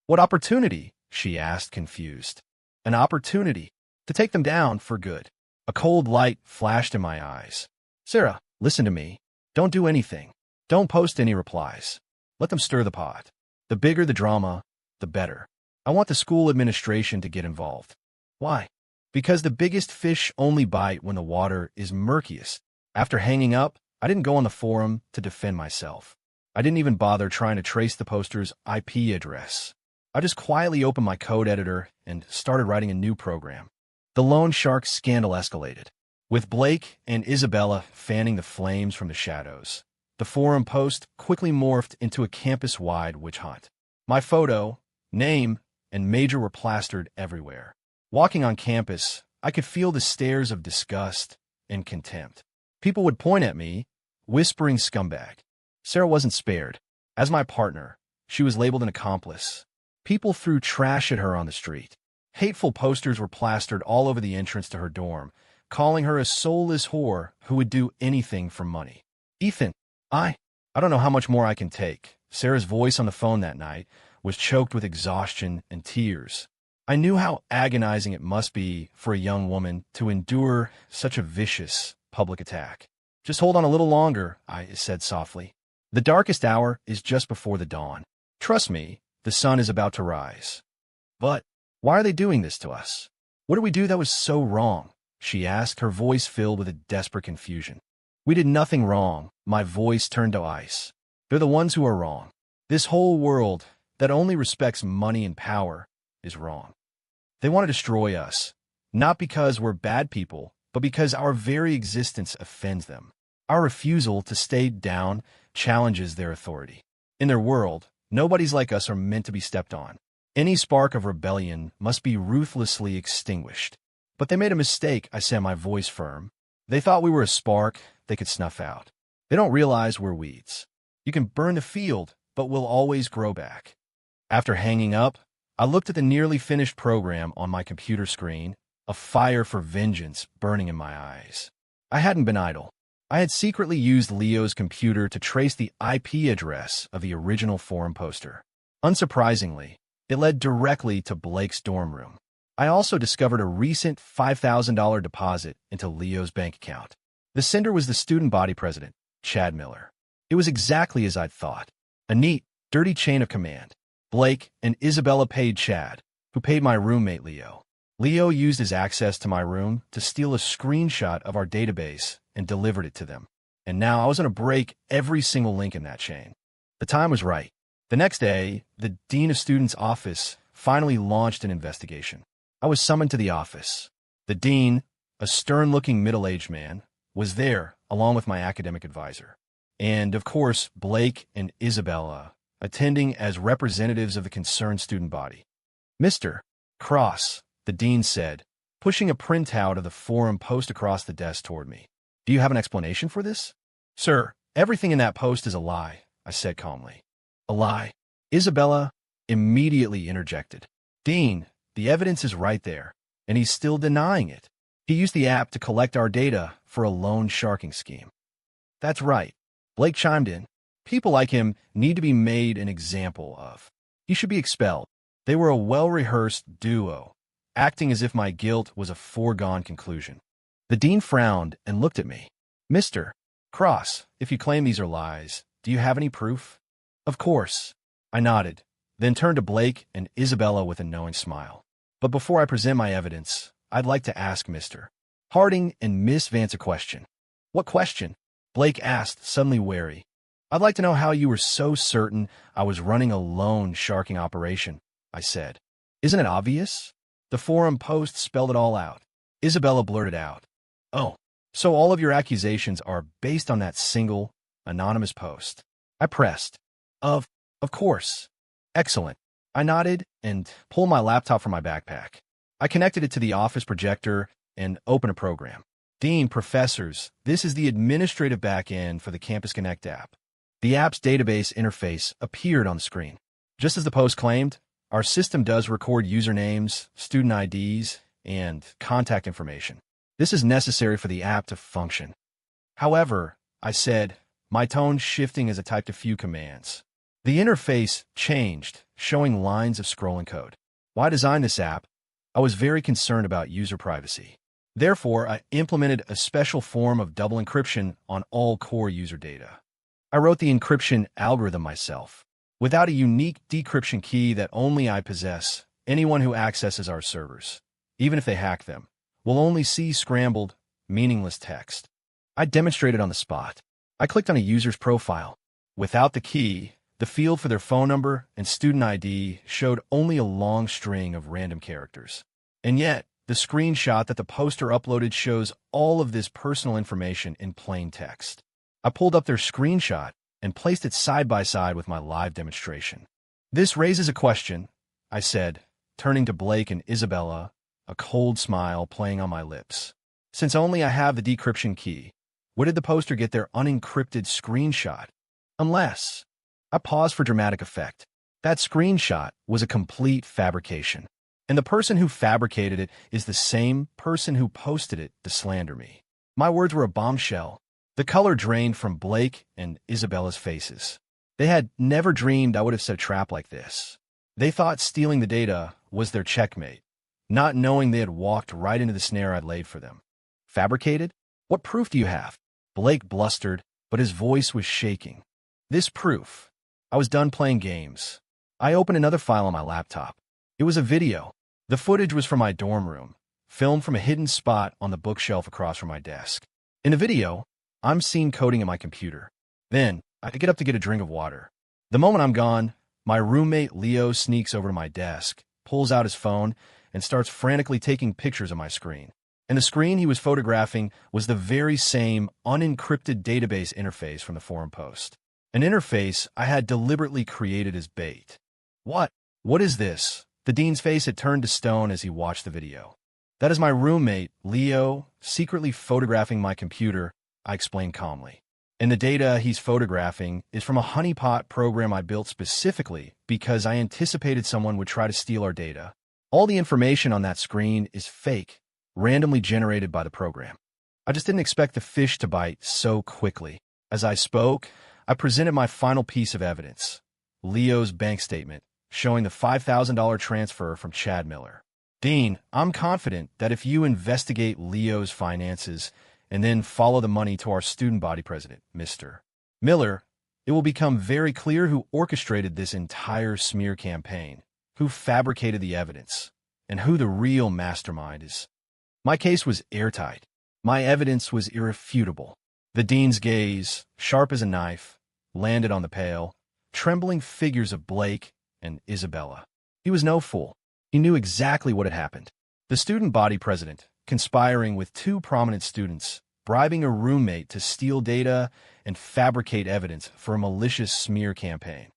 What opportunity? She asked, confused. An opportunity to take them down for good. A cold light flashed in my eyes. Sarah, listen to me. Don't do anything. Don't post any replies. Let them stir the pot. The bigger the drama, the better. I want the school administration to get involved. Why? Because the biggest fish only bite when the water is murkiest. After hanging up, I didn't go on the forum to defend myself. I didn't even bother trying to trace the poster's IP address. I just quietly opened my code editor and started writing a new program. The loan shark scandal escalated, with Blake and Isabella fanning the flames from the shadows. The forum post quickly morphed into a campus-wide witch hunt. My photo, name, and major were plastered everywhere. Walking on campus, I could feel the stares of disgust and contempt. People would point at me, whispering scumbag. Sarah wasn't spared. As my partner, she was labeled an accomplice. People threw trash at her on the street. Hateful posters were plastered all over the entrance to her dorm, calling her a soulless whore who would do anything for money. Ethan, I don't know how much more I can take. Sarah's voice on the phone that night was choked with exhaustion and tears. I knew how agonizing it must be for a young woman to endure such a vicious public attack. Just hold on a little longer, I said softly. The darkest hour is just before the dawn. Trust me, the sun is about to rise. But why are they doing this to us? What did we do that was so wrong? She asked, her voice filled with a desperate confusion. We did nothing wrong. My voice turned to ice. They're the ones who are wrong. This whole world that only respects money and power is wrong. They want to destroy us, not because we're bad people, but because our very existence offends them. Our refusal to stay down challenges their authority. In their world, nobodies like us are meant to be stepped on. Any spark of rebellion must be ruthlessly extinguished. But they made a mistake, I said, my voice firm. They thought we were a spark they could snuff out. They don't realize we're weeds. You can burn the field, but we'll always grow back. After hanging up, I looked at the nearly finished program on my computer screen, a fire for vengeance burning in my eyes. I hadn't been idle. I had secretly used Leo's computer to trace the IP address of the original forum poster. Unsurprisingly, it led directly to Blake's dorm room. I also discovered a recent $5,000 deposit into Leo's bank account. The sender was the student body president, Chad Miller. It was exactly as I'd thought. A neat, dirty chain of command. Blake and Isabella paid Chad, who paid my roommate Leo. Leo used his access to my room to steal a screenshot of our database and delivered it to them. And now I was going to break every single link in that chain. The time was right. The next day, the Dean of Students' office finally launched an investigation. I was summoned to the office. The dean, a stern-looking middle-aged man, was there along with my academic advisor. And, of course, Blake and Isabella, attending as representatives of the concerned student body. Mr. Cross, the dean said, pushing a printout of the forum post across the desk toward me. Do you have an explanation for this? Sir, everything in that post is a lie, I said calmly. A lie? Isabella immediately interjected. Dean, the evidence is right there, and he's still denying it. He used the app to collect our data for a loan sharking scheme. That's right, Blake chimed in. People like him need to be made an example of. He should be expelled. They were a well-rehearsed duo, acting as if my guilt was a foregone conclusion. The dean frowned and looked at me. Mr. Cross, if you claim these are lies, do you have any proof? Of course. I nodded, then turned to Blake and Isabella with a knowing smile. But before I present my evidence, I'd like to ask Mr. Harding and Miss Vance a question. What question? Blake asked, suddenly wary. I'd like to know how you were so certain I was running a loan sharking operation, I said. Isn't it obvious? The forum post spelled it all out. Isabella blurted out. Oh, so all of your accusations are based on that single, anonymous post. I pressed. Of course. Excellent. I nodded and pulled my laptop from my backpack. I connected it to the office projector and opened a program. Dean, professors, this is the administrative backend for the Campus Connect app. The app's database interface appeared on the screen. Just as the post claimed, our system does record usernames, student IDs, and contact information. This is necessary for the app to function. However, I said, my tone shifting as I typed a few commands. The interface changed, showing lines of scrolling code. Why design this app? I was very concerned about user privacy. Therefore, I implemented a special form of double encryption on all core user data. I wrote the encryption algorithm myself. Without a unique decryption key that only I possess, anyone who accesses our servers, even if they hack them, will only see scrambled, meaningless text. I demonstrated on the spot. I clicked on a user's profile. Without the key, the field for their phone number and student ID showed only a long string of random characters. And yet, the screenshot that the poster uploaded shows all of this personal information in plain text. I pulled up their screenshot and placed it side by side with my live demonstration. "This raises a question," I said, turning to Blake and Isabella, a cold smile playing on my lips. "Since only I have the decryption key, where did the poster get their unencrypted screenshot? Unless..." I paused for dramatic effect. That screenshot was a complete fabrication. And the person who fabricated it is the same person who posted it to slander me. My words were a bombshell. The color drained from Blake and Isabella's faces. They had never dreamed I would have set a trap like this. They thought stealing the data was their checkmate, not knowing they had walked right into the snare I'd laid for them. "Fabricated? What proof do you have?" Blake blustered, but his voice was shaking. "This proof." I was done playing games. I opened another file on my laptop. It was a video. The footage was from my dorm room, filmed from a hidden spot on the bookshelf across from my desk. In the video, I'm seen coding at my computer. Then, I get up to get a drink of water. The moment I'm gone, my roommate Leo sneaks over to my desk, pulls out his phone, and starts frantically taking pictures of my screen. And the screen he was photographing was the very same unencrypted database interface from the forum post. An interface I had deliberately created as bait. What is this?" The dean's face had turned to stone as he watched the video. "That is my roommate, Leo, secretly photographing my computer," I explained calmly. "And the data he's photographing is from a honeypot program I built specifically because I anticipated someone would try to steal our data. All the information on that screen is fake, randomly generated by the program." I just didn't expect the fish to bite so quickly. As I spoke, I presented my final piece of evidence, Leo's bank statement, showing the $5,000 transfer from Chad Miller. "Dean, I'm confident that if you investigate Leo's finances and then follow the money to our student body president, Mr. Miller, it will become very clear who orchestrated this entire smear campaign, who fabricated the evidence, and who the real mastermind is." My case was airtight. My evidence was irrefutable. The dean's gaze, sharp as a knife, landed on the pale, trembling figures of Blake and Isabella. He was no fool. He knew exactly what had happened. The student body president, conspiring with two prominent students, bribing a roommate to steal data and fabricate evidence for a malicious smear campaign.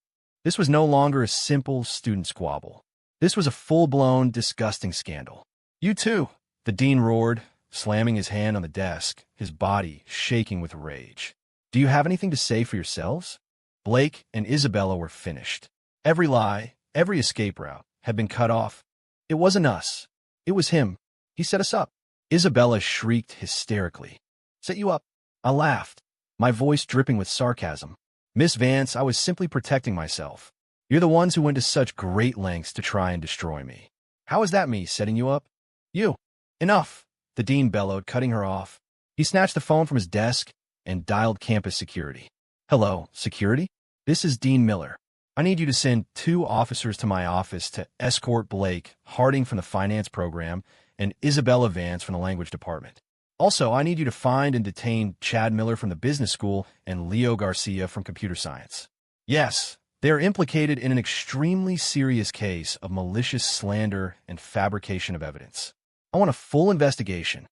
This was no longer a simple student squabble. This was a full-blown, disgusting scandal. "You too," the dean roared, slamming his hand on the desk, his body shaking with rage. "Do you have anything to say for yourselves?" Blake and Isabella were finished. Every lie, every escape route had been cut off. It wasn't us. It was him. He set us up. Isabella shrieked hysterically. "Set you up?" I laughed, my voice dripping with sarcasm. "Miss Vance, I was simply protecting myself. You're the ones who went to such great lengths to try and destroy me. How is that me setting you up?" "You." "Enough," the dean bellowed, cutting her off. He snatched the phone from his desk and dialed campus security. "Hello, security? This is Dean Miller. I need you to send 2 officers to my office to escort Blake Harding from the finance program and Isabella Vance from the language department. Also, I need you to find and detain Chad Miller from the business school and Leo Garcia from computer science. Yes, they are implicated in an extremely serious case of malicious slander and fabrication of evidence. I want a full investigation."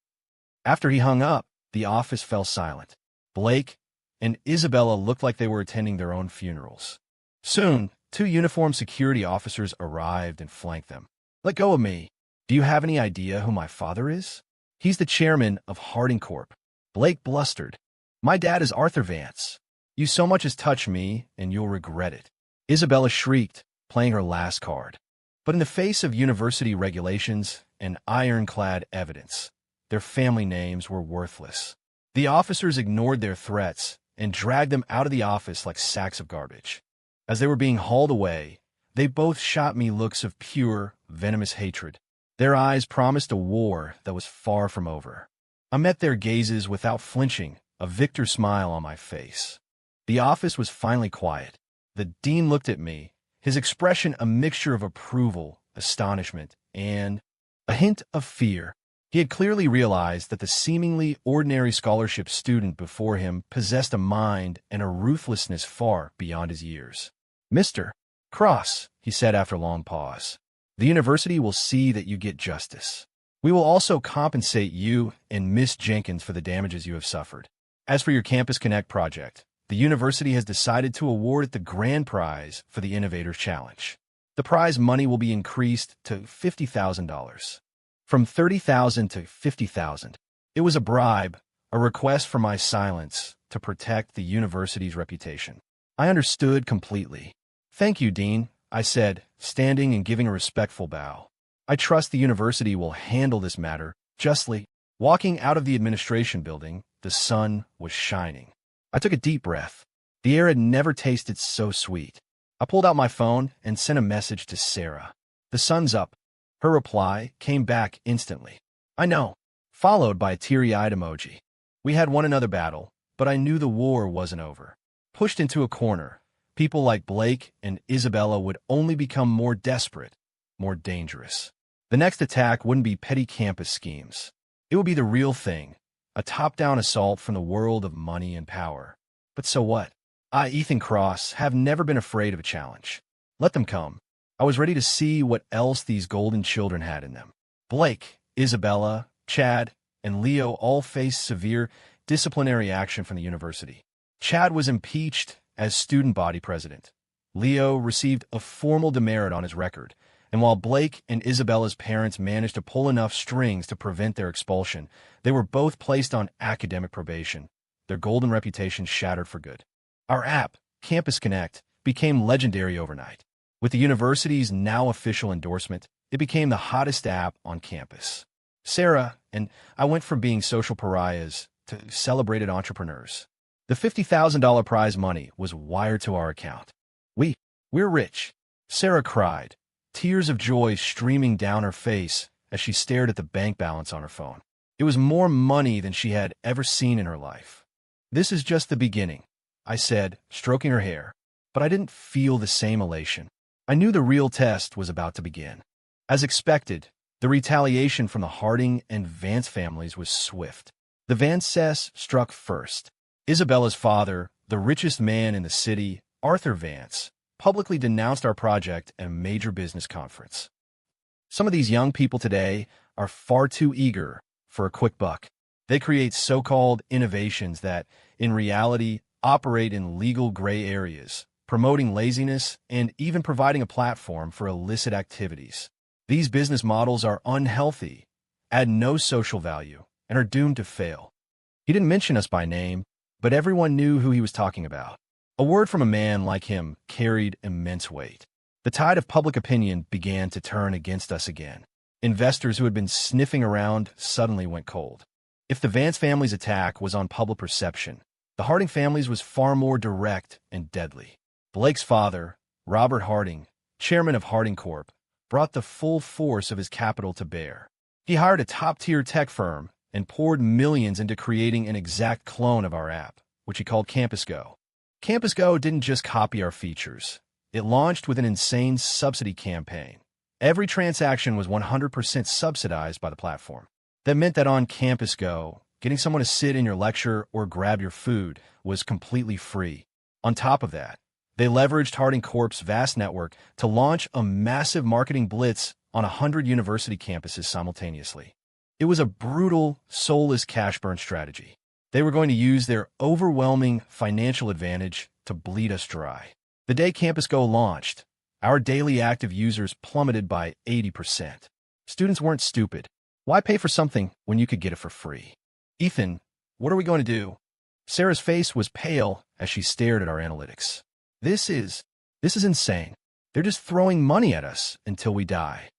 After he hung up, the office fell silent. Blake and Isabella looked like they were attending their own funerals. Soon, 2 uniformed security officers arrived and flanked them. "Let go of me. Do you have any idea who my father is? He's the chairman of Harding Corp." Blake blustered. "My dad is Arthur Vance. You so much as touch me, and you'll regret it." Isabella shrieked, playing her last card. But in the face of university regulations and ironclad evidence, their family names were worthless. The officers ignored their threats and dragged them out of the office like sacks of garbage. As they were being hauled away, they both shot me looks of pure, venomous hatred. Their eyes promised a war that was far from over. I met their gazes without flinching, a victor smile on my face. The office was finally quiet. The dean looked at me, his expression a mixture of approval, astonishment, and a hint of fear. He had clearly realized that the seemingly ordinary scholarship student before him possessed a mind and a ruthlessness far beyond his years. "Mr. Cross," he said after a long pause, "the university will see that you get justice. We will also compensate you and Miss Jenkins for the damages you have suffered. As for your Campus Connect project, the university has decided to award it the grand prize for the Innovators Challenge. The prize money will be increased to $50,000. From $30,000 to $50,000. It was a bribe, a request for my silence to protect the university's reputation." I understood completely. "Thank you, Dean," I said, standing and giving a respectful bow. "I trust the university will handle this matter justly." Walking out of the administration building, the sun was shining. I took a deep breath. The air had never tasted so sweet. I pulled out my phone and sent a message to Sarah. "The sun's up." Her reply came back instantly. "I know," followed by a teary-eyed emoji. We had won another battle, but I knew the war wasn't over. Pushed into a corner, people like Blake and Isabella would only become more desperate, more dangerous. The next attack wouldn't be petty campus schemes. It would be the real thing, a top-down assault from the world of money and power. But so what? I, Ethan Cross, have never been afraid of a challenge. Let them come. I was ready to see what else these golden children had in them. Blake, Isabella, Chad, and Leo all faced severe disciplinary action from the university. Chad was impeached as student body president. Leo received a formal demerit on his record, and while Blake and Isabella's parents managed to pull enough strings to prevent their expulsion, they were both placed on academic probation, their golden reputation shattered for good. Our app, Campus Connect, became legendary overnight. With the university's now official endorsement, it became the hottest app on campus. Sarah and I went from being social pariahs to celebrated entrepreneurs. The $50,000 prize money was wired to our account. We're rich," Sarah cried, tears of joy streaming down her face as she stared at the bank balance on her phone. It was more money than she had ever seen in her life. "This is just the beginning," I said, stroking her hair, but I didn't feel the same elation. I knew the real test was about to begin. As expected, the retaliation from the Harding and Vance families was swift. The Vances struck first. Isabella's father, the richest man in the city, Arthur Vance, publicly denounced our project at a major business conference. Some of these young people today are far too eager for a quick buck. They create so-called innovations that, in reality, operate in legal gray areas, promoting laziness and even providing a platform for illicit activities. These business models are unhealthy, add no social value, and are doomed to fail. He didn't mention us by name, but everyone knew who he was talking about. A word from a man like him carried immense weight. The tide of public opinion began to turn against us again. Investors who had been sniffing around suddenly went cold. If the Vance family's attack was on public perception, the Harding family's was far more direct and deadly. Blake's father, Robert Harding, chairman of Harding Corp., brought the full force of his capital to bear. He hired a top-tier tech firm and poured millions into creating an exact clone of our app, which he called Campus Go. Campus Go didn't just copy our features. It launched with an insane subsidy campaign. Every transaction was 100% subsidized by the platform. That meant that on Campus Go, getting someone to sit in your lecture or grab your food was completely free. On top of that, they leveraged Harding Corp's vast network to launch a massive marketing blitz on 100 university campuses simultaneously. It was a brutal, soulless cash burn strategy. They were going to use their overwhelming financial advantage to bleed us dry. The day Campus Go launched, our daily active users plummeted by 80%. Students weren't stupid. Why pay for something when you could get it for free? "Ethan, what are we going to do?" Sarah's face was pale as she stared at our analytics. This is insane. They're just throwing money at us until we die."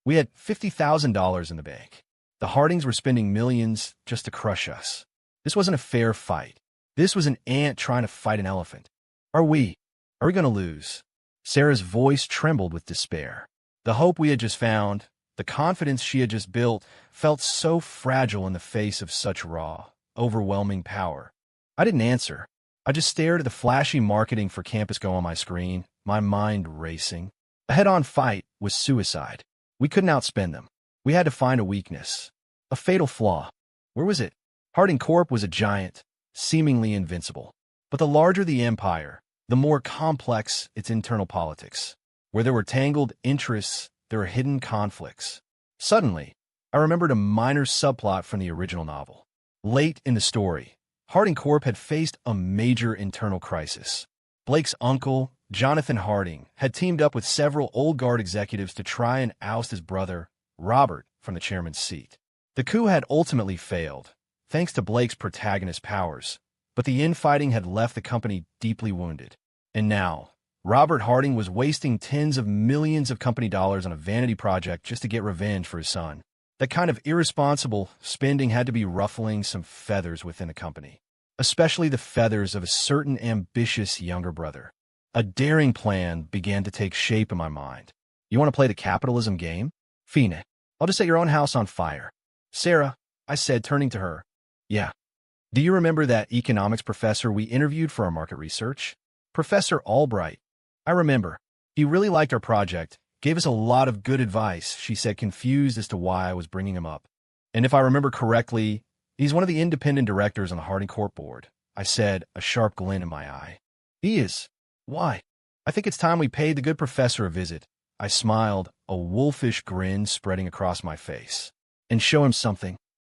We had $50,000 in the bank. The Hardings were spending millions just to crush us. This wasn't a fair fight. This was an ant trying to fight an elephant. Are we going to lose?" Sarah's voice trembled with despair. The hope we had just found, the confidence she had just built, felt so fragile in the face of such raw, overwhelming power. I didn't answer. I just stared at the flashy marketing for Campus Go on my screen, my mind racing. A head-on fight was suicide. We couldn't outspend them. We had to find a weakness. A fatal flaw. Where was it? Harding Corp was a giant, seemingly invincible. But the larger the empire, the more complex its internal politics. Where there were tangled interests, there were hidden conflicts. Suddenly, I remembered a minor subplot from the original novel. Late in the story, Harding Corp had faced a major internal crisis. Blake's uncle, Jonathan Harding, had teamed up with several old guard executives to try and oust his brother, Robert, from the chairman's seat. The coup had ultimately failed, thanks to Blake's protagonist powers, but the infighting had left the company deeply wounded. And now, Robert Harding was wasting tens of millions of company dollars on a vanity project just to get revenge for his son. That kind of irresponsible spending had to be ruffling some feathers within the company, especially the feathers of a certain ambitious younger brother. A daring plan began to take shape in my mind. You want to play the capitalism game? Fine. I'll just set your own house on fire. Sarah, I said, turning to her. Yeah. Do you remember that economics professor we interviewed for our market research? Professor Albright. I remember. He really liked our project, gave us a lot of good advice, she said, confused as to why I was bringing him up. And if I remember correctly, he's one of the independent directors on the Harding Corp board, I said, a sharp glint in my eye. He is. Why? I think it's time we paid the good professor a visit. I smiled, a wolfish grin spreading across my face. And show him something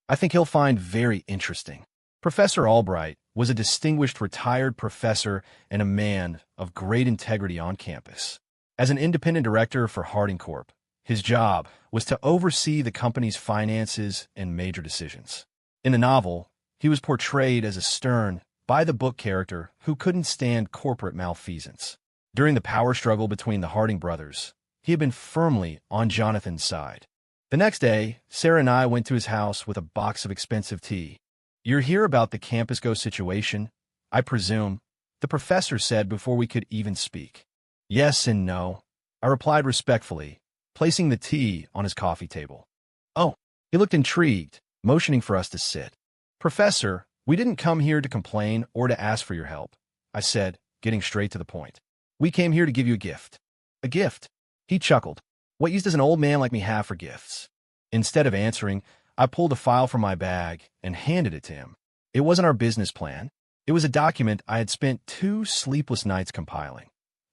I think he'll find very interesting. Professor Albright was a distinguished retired professor and a man of great integrity on campus. As an independent director for Harding Corp, his job was to oversee the company's finances and major decisions. In the novel, he was portrayed as a stern, by-the-book character who couldn't stand corporate malfeasance. During the power struggle between the Harding brothers, he had been firmly on Jonathan's side. The next day, Sarah and I went to his house with a box of expensive tea. You're here about the Campus Go situation, I presume, the professor said before we could even speak. Yes and no, I replied respectfully, placing the tea on his coffee table. Oh, he looked intrigued, motioning for us to sit. Professor, we didn't come here to complain or to ask for your help, I said, getting straight to the point. We came here to give you a gift. A gift? He chuckled. What use does an old man like me have for gifts? Instead of answering, I pulled a file from my bag and handed it to him. It wasn't our business plan. It was a document I had spent 2 sleepless nights compiling.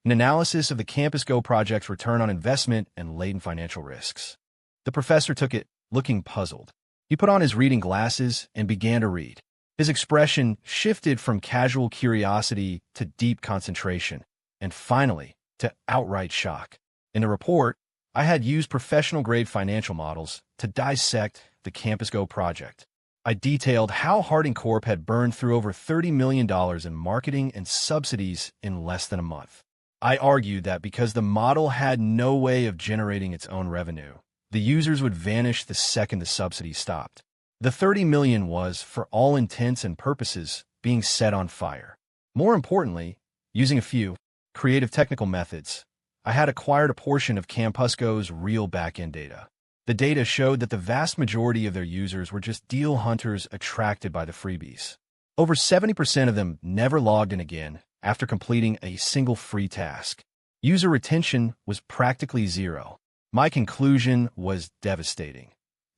An analysis of the Campus Go project's return on investment and latent financial risks. The professor took it, looking puzzled. He put on his reading glasses and began to read. His expression shifted from casual curiosity to deep concentration, and finally, to outright shock. In the report, I had used professional-grade financial models to dissect the Campus Go project. I detailed how Harding Corp had burned through over $30 million in marketing and subsidies in less than a month. I argued that because the model had no way of generating its own revenue, the users would vanish the second the subsidy stopped. The $30 million was, for all intents and purposes, being set on fire. More importantly, using a few creative technical methods, I had acquired a portion of Campus Go's real back-end data. The data showed that the vast majority of their users were just deal hunters attracted by the freebies. Over 70% of them never logged in again after completing a single free task. User retention was practically zero. My conclusion was devastating.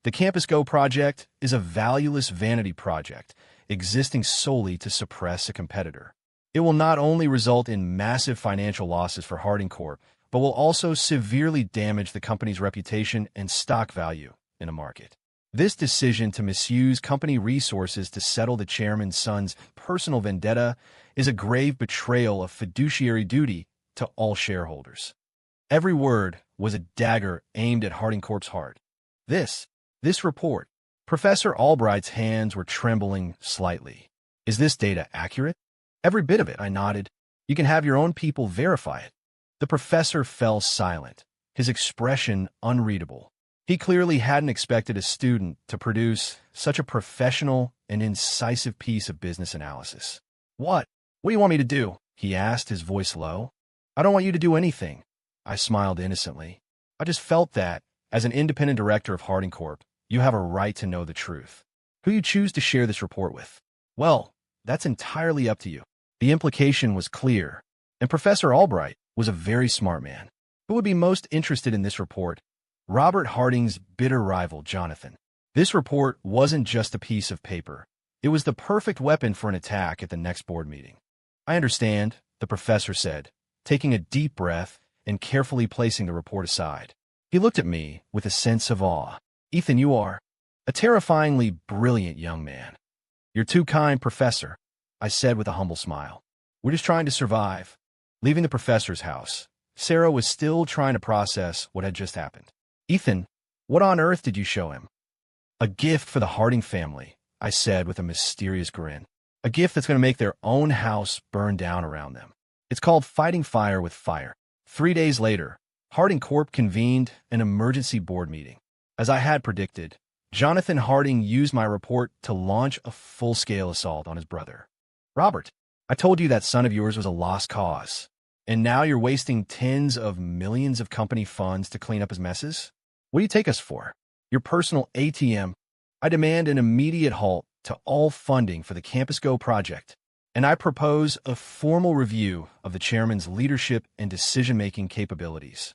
The Campus Go project is a valueless vanity project, existing solely to suppress a competitor. It will not only result in massive financial losses for Harding Corp, but will also severely damage the company's reputation and stock value in a market. This decision to misuse company resources to settle the chairman's son's personal vendetta is a grave betrayal of fiduciary duty to all shareholders. Every word was a dagger aimed at Harding Corp's heart. This report, Professor Albright's hands were trembling slightly. Is this data accurate? Every bit of it, I nodded. You can have your own people verify it. The professor fell silent, his expression unreadable. He clearly hadn't expected a student to produce such a professional and incisive piece of business analysis. What do you want me to do? He asked, his voice low. I don't want you to do anything. I smiled innocently. I just felt that, as an independent director of Harding Corp, you have a right to know the truth. Who you choose to share this report with? Well, that's entirely up to you. The implication was clear, and Professor Albright was a very smart man. Who would be most interested in this report? Robert Harding's bitter rival, Jonathan. This report wasn't just a piece of paper. It was the perfect weapon for an attack at the next board meeting. I understand, the professor said, taking a deep breath and carefully placing the report aside. He looked at me with a sense of awe. Ethan, you are a terrifyingly brilliant young man. You're too kind, Professor, I said with a humble smile. We're just trying to survive. Leaving the professor's house, Sarah was still trying to process what had just happened. Ethan, what on earth did you show him? A gift for the Harding family, I said with a mysterious grin. A gift that's going to make their own house burn down around them. It's called Fighting Fire with Fire. 3 days later, Harding Corp convened an emergency board meeting. As I had predicted, Jonathan Harding used my report to launch a full-scale assault on his brother. Robert, I told you that son of yours was a lost cause, and now you're wasting tens of millions of company funds to clean up his messes? What do you take us for? Your personal ATM? I demand an immediate halt to all funding for the Campus Go project, and I propose a formal review of the chairman's leadership and decision-making capabilities.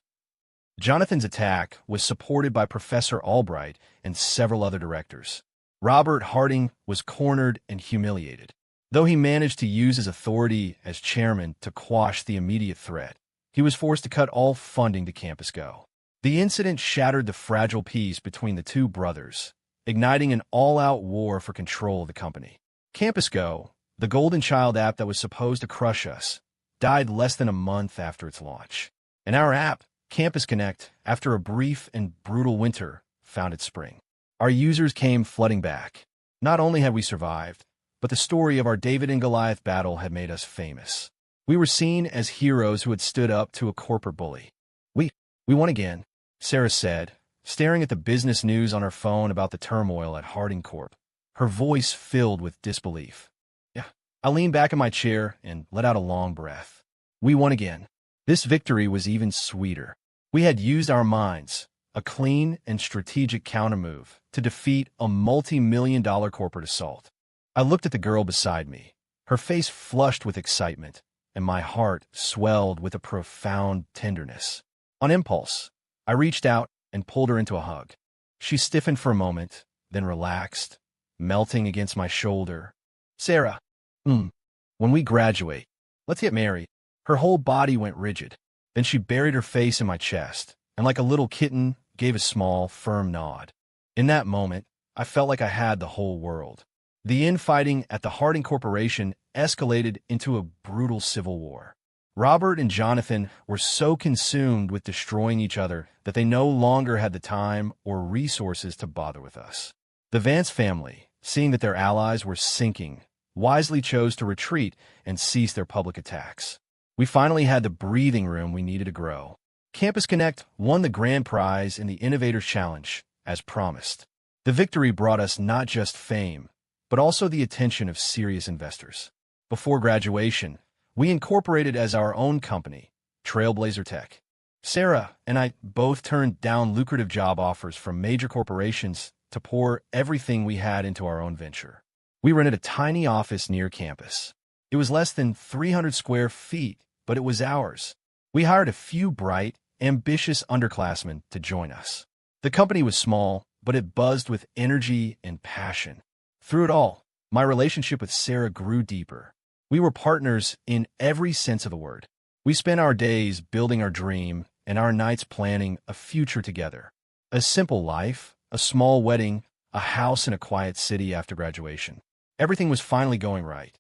Jonathan's attack was supported by Professor Albright and several other directors. Robert Harding was cornered and humiliated. Though he managed to use his authority as chairman to quash the immediate threat, he was forced to cut all funding to Campus Go. The incident shattered the fragile peace between the two brothers, igniting an all-out war for control of the company. Campus Go, the golden child app that was supposed to crush us, died less than a month after its launch. And our app, Campus Connect, after a brief and brutal winter, found its spring. Our users came flooding back. Not only had we survived, but the story of our David and Goliath battle had made us famous. We were seen as heroes who had stood up to a corporate bully. We won again, Sarah said, staring at the business news on her phone about the turmoil at Harding Corp, her voice filled with disbelief. Yeah, I leaned back in my chair and let out a long breath. We won again. This victory was even sweeter. We had used our minds, a clean and strategic countermove, to defeat a multi-million-dollar corporate assault. I looked at the girl beside me, her face flushed with excitement, and my heart swelled with a profound tenderness. On impulse, I reached out and pulled her into a hug. She stiffened for a moment, then relaxed, melting against my shoulder. Sarah, when we graduate, let's get married. Her whole body went rigid. Then she buried her face in my chest, and like a little kitten, gave a small, firm nod. In that moment, I felt like I had the whole world. The infighting at the Harding Corporation escalated into a brutal civil war. Robert and Jonathan were so consumed with destroying each other that they no longer had the time or resources to bother with us. The Vance family, seeing that their allies were sinking, wisely chose to retreat and cease their public attacks. We finally had the breathing room we needed to grow. Campus Connect won the grand prize in the Innovators Challenge, as promised. The victory brought us not just fame, but also the attention of serious investors. Before graduation, we incorporated as our own company, Trailblazer Tech. Sarah and I both turned down lucrative job offers from major corporations to pour everything we had into our own venture. We rented a tiny office near campus. It was less than 300 square feet, but it was ours. We hired a few bright, ambitious underclassmen to join us. The company was small, but it buzzed with energy and passion. Through it all, my relationship with Sarah grew deeper. We were partners in every sense of the word. We spent our days building our dream and our nights planning a future together. A simple life, a small wedding, a house in a quiet city after graduation. Everything was finally going right.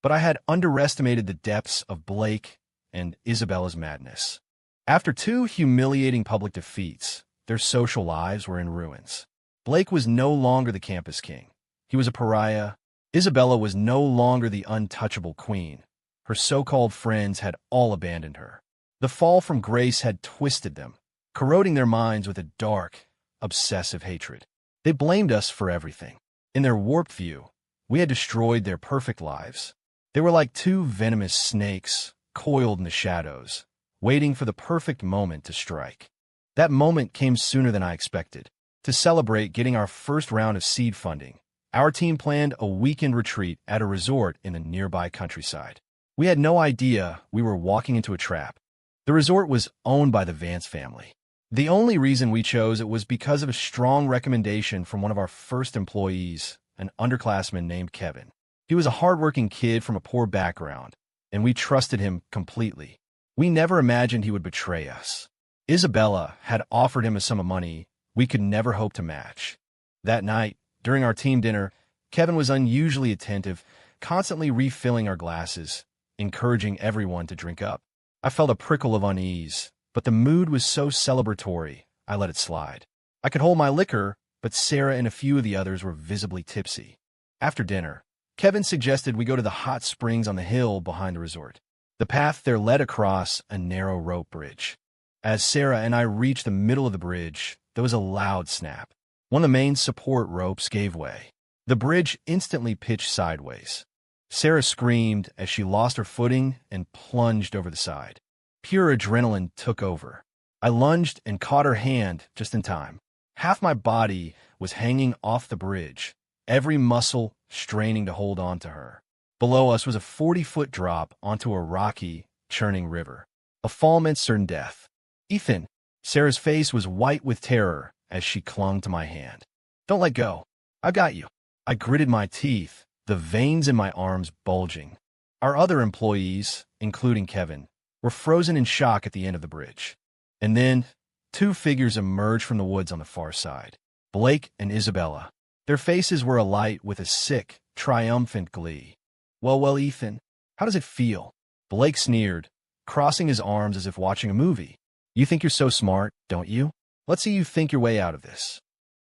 But I had underestimated the depths of Blake and Isabella's madness. After 2 humiliating public defeats, their social lives were in ruins. Blake was no longer the campus king. He was a pariah. Isabella was no longer the untouchable queen. Her so-called friends had all abandoned her. The fall from grace had twisted them, corroding their minds with a dark, obsessive hatred. They blamed us for everything. In their warped view, we had destroyed their perfect lives. They were like 2 venomous snakes, coiled in the shadows, waiting for the perfect moment to strike. That moment came sooner than I expected. To celebrate getting our first round of seed funding, our team planned a weekend retreat at a resort in the nearby countryside. We had no idea we were walking into a trap. The resort was owned by the Vance family. The only reason we chose it was because of a strong recommendation from one of our first employees, an underclassman named Kevin. He was a hardworking kid from a poor background, and we trusted him completely. We never imagined he would betray us. Isabella had offered him a sum of money we could never hope to match. That night, during our team dinner, Kevin was unusually attentive, constantly refilling our glasses, encouraging everyone to drink up. I felt a prickle of unease, but the mood was so celebratory, I let it slide. I could hold my liquor, but Sarah and a few of the others were visibly tipsy. After dinner, Kevin suggested we go to the hot springs on the hill behind the resort. The path there led across a narrow rope bridge. As Sarah and I reached the middle of the bridge, there was a loud snap. One of the main support ropes gave way. The bridge instantly pitched sideways. Sarah screamed as she lost her footing and plunged over the side. Pure adrenaline took over. I lunged and caught her hand just in time. Half my body was hanging off the bridge, every muscle straining to hold on to her. Below us was a 40-foot drop onto a rocky, churning river. A fall meant certain death. Ethan, Sarah's face was white with terror as she clung to my hand. Don't let go. I got you. I gritted my teeth, the veins in my arms bulging. Our other employees, including Kevin, were frozen in shock at the end of the bridge. And then, two figures emerged from the woods on the far side. Blake and Isabella. Their faces were alight with a sick, triumphant glee. Well, Ethan, how does it feel? Blake sneered, crossing his arms as if watching a movie. You think you're so smart, don't you? Let's see you think your way out of this.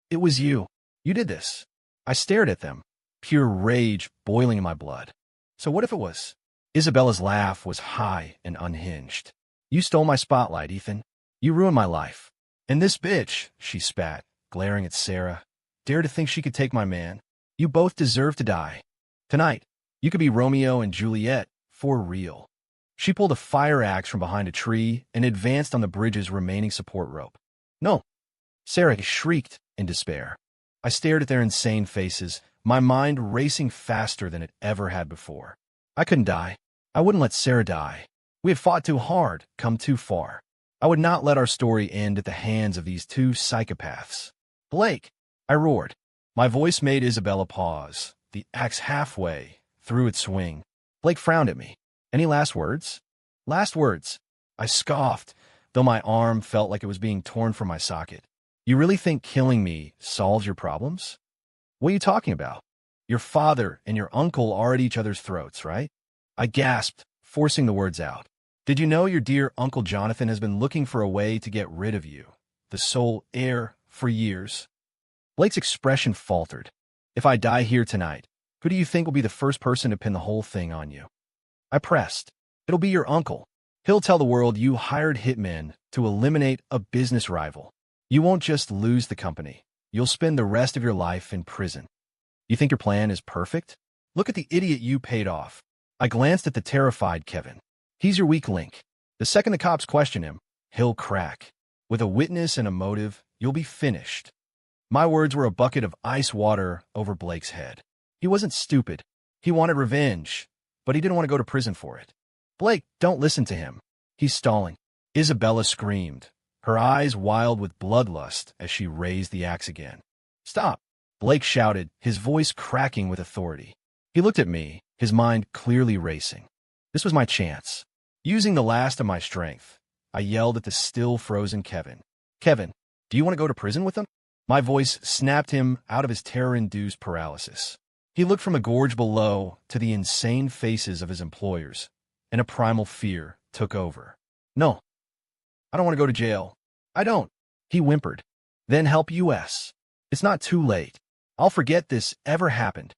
It was you. You did this. I stared at them, pure rage boiling in my blood. So what if it was? Isabella's laugh was high and unhinged. You stole my spotlight, Ethan. You ruined my life. And this bitch, she spat, glaring at Sarah, dared to think she could take my man. You both deserve to die. Tonight, you could be Romeo and Juliet, for real. She pulled a fire axe from behind a tree and advanced on the bridge's remaining support rope. No, Sarah shrieked in despair. I stared at their insane faces, my mind racing faster than it ever had before. I couldn't die. I wouldn't let Sarah die. We had fought too hard, come too far. I would not let our story end at the hands of these two psychopaths. Blake, I roared. My voice made Isabella pause, the axe halfway through its swing. Blake frowned at me. Any last words? Last words. I scoffed, though my arm felt like it was being torn from my socket. You really think killing me solves your problems? What are you talking about? Your father and your uncle are at each other's throats, right? I gasped, forcing the words out. Did you know your dear Uncle Jonathan has been looking for a way to get rid of you, the sole heir, for years? Blake's expression faltered. If I die here tonight, who do you think will be the first person to pin the whole thing on you? I pressed. It'll be your uncle. He'll tell the world you hired hitmen to eliminate a business rival. You won't just lose the company. You'll spend the rest of your life in prison. You think your plan is perfect? Look at the idiot you paid off. I glanced at the terrified Kevin. He's your weak link. The second the cops question him, he'll crack. With a witness and a motive, you'll be finished. My words were a bucket of ice water over Blake's head. He wasn't stupid. He wanted revenge, but he didn't want to go to prison for it. Blake, don't listen to him. He's stalling. Isabella screamed, her eyes wild with bloodlust as she raised the axe again. Stop, Blake shouted, his voice cracking with authority. He looked at me, his mind clearly racing. This was my chance. Using the last of my strength, I yelled at the still frozen Kevin. Kevin, do you want to go to prison with them? My voice snapped him out of his terror-induced paralysis. He looked from the gorge below to the insane faces of his employers, and a primal fear took over. No, I don't want to go to jail. I don't, he whimpered. Then help US. It's not too late. I'll forget this ever happened.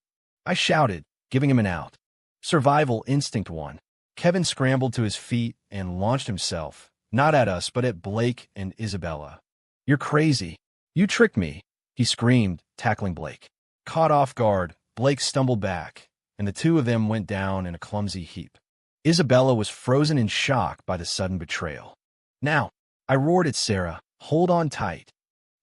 I shouted, giving him an out. Survival instinct won. Kevin scrambled to his feet and launched himself, not at us, but at Blake and Isabella. You're crazy. You tricked me, he screamed, tackling Blake. Caught off guard, Blake stumbled back, and the two of them went down in a clumsy heap. Isabella was frozen in shock by the sudden betrayal. Now, I roared at Sarah, hold on tight.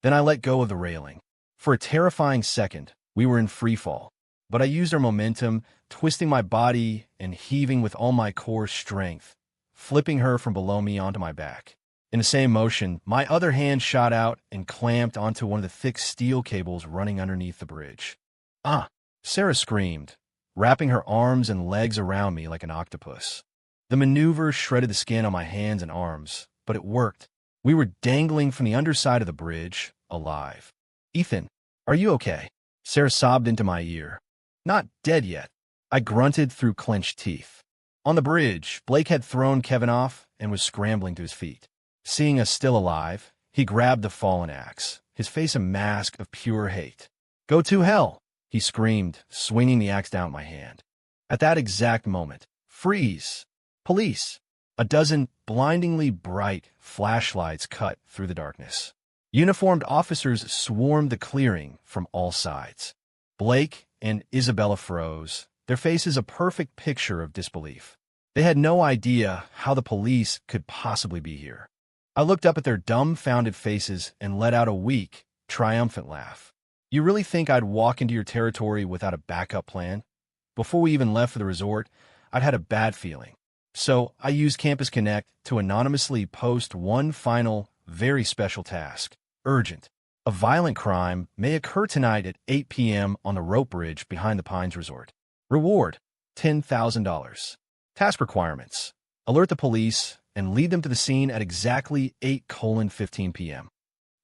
Then I let go of the railing. For a terrifying second, we were in freefall, but I used our momentum, twisting my body and heaving with all my core strength, flipping her from below me onto my back. In the same motion, my other hand shot out and clamped onto one of the thick steel cables running underneath the bridge. Ah! Sarah screamed, wrapping her arms and legs around me like an octopus. The maneuver shredded the skin on my hands and arms, but it worked. We were dangling from the underside of the bridge, alive. "Ethan, are you okay?" Sarah sobbed into my ear. "Not dead yet," I grunted through clenched teeth. On the bridge, Blake had thrown Kevin off and was scrambling to his feet. Seeing us still alive, he grabbed the fallen axe, his face a mask of pure hate. "Go to hell!" he screamed, swinging the axe down at my hand. At that exact moment, "Freeze! Police!" A dozen blindingly bright flashlights cut through the darkness. Uniformed officers swarmed the clearing from all sides. Blake and Isabella froze, their faces a perfect picture of disbelief. They had no idea how the police could possibly be here. I looked up at their dumbfounded faces and let out a weak, triumphant laugh. "You really think I'd walk into your territory without a backup plan?" Before we even left for the resort, I'd had a bad feeling. So I used Campus Connect to anonymously post one final, very special task. Urgent. A violent crime may occur tonight at 8 p.m. on the rope bridge behind the Pines Resort. Reward, $10,000. Task requirements. Alert the police and lead them to the scene at exactly 8:15 p.m.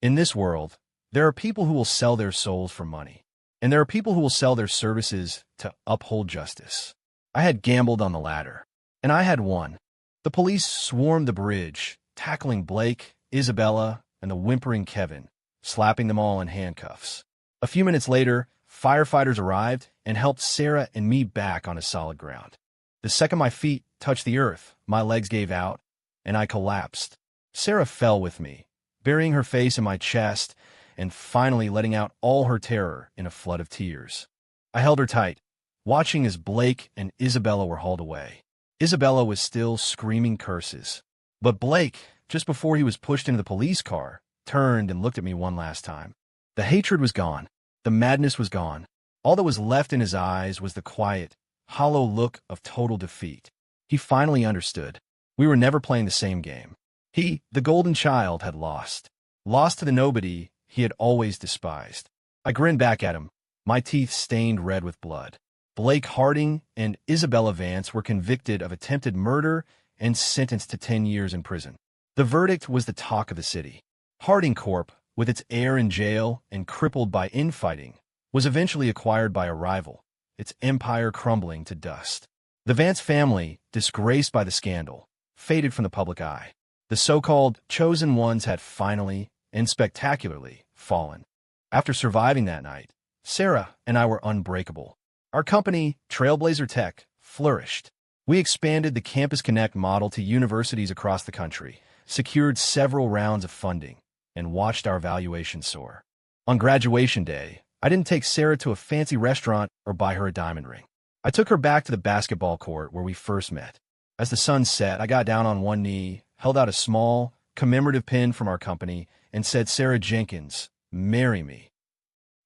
In this world, there are people who will sell their souls for money, and there are people who will sell their services to uphold justice. I had gambled on the latter, and I had won. The police swarmed the bridge, tackling Blake, Isabella, and the whimpering Kevin, slapping them all in handcuffs. A few minutes later, firefighters arrived and helped Sarah and me back onto solid ground. The second my feet touched the earth, my legs gave out, and I collapsed. Sarah fell with me, burying her face in my chest and finally letting out all her terror in a flood of tears. I held her tight, watching as Blake and Isabella were hauled away. Isabella was still screaming curses, but Blake, just before he was pushed into the police car, turned and looked at me one last time. The hatred was gone. The madness was gone. All that was left in his eyes was the quiet, hollow look of total defeat. He finally understood. We were never playing the same game. He, the golden child, had lost. Lost to the nobody he had always despised. I grinned back at him, my teeth stained red with blood. Blake Harding and Isabella Vance were convicted of attempted murder and sentenced to 10 years in prison. The verdict was the talk of the city. Harding Corp., with its heir in jail and crippled by infighting, was eventually acquired by a rival, its empire crumbling to dust. The Vance family, disgraced by the scandal, faded from the public eye. The so-called chosen ones had finally, and spectacularly, fallen. After surviving that night, Sarah and I were unbreakable. Our company, Trailblazer Tech, flourished. We expanded the Campus Connect model to universities across the country, secured several rounds of funding, and watched our valuation soar. On graduation day, I didn't take Sarah to a fancy restaurant or buy her a diamond ring. I took her back to the basketball court where we first met. As the sun set, I got down on one knee, held out a small, commemorative pin from our company, and said, "Sarah Jenkins, marry me."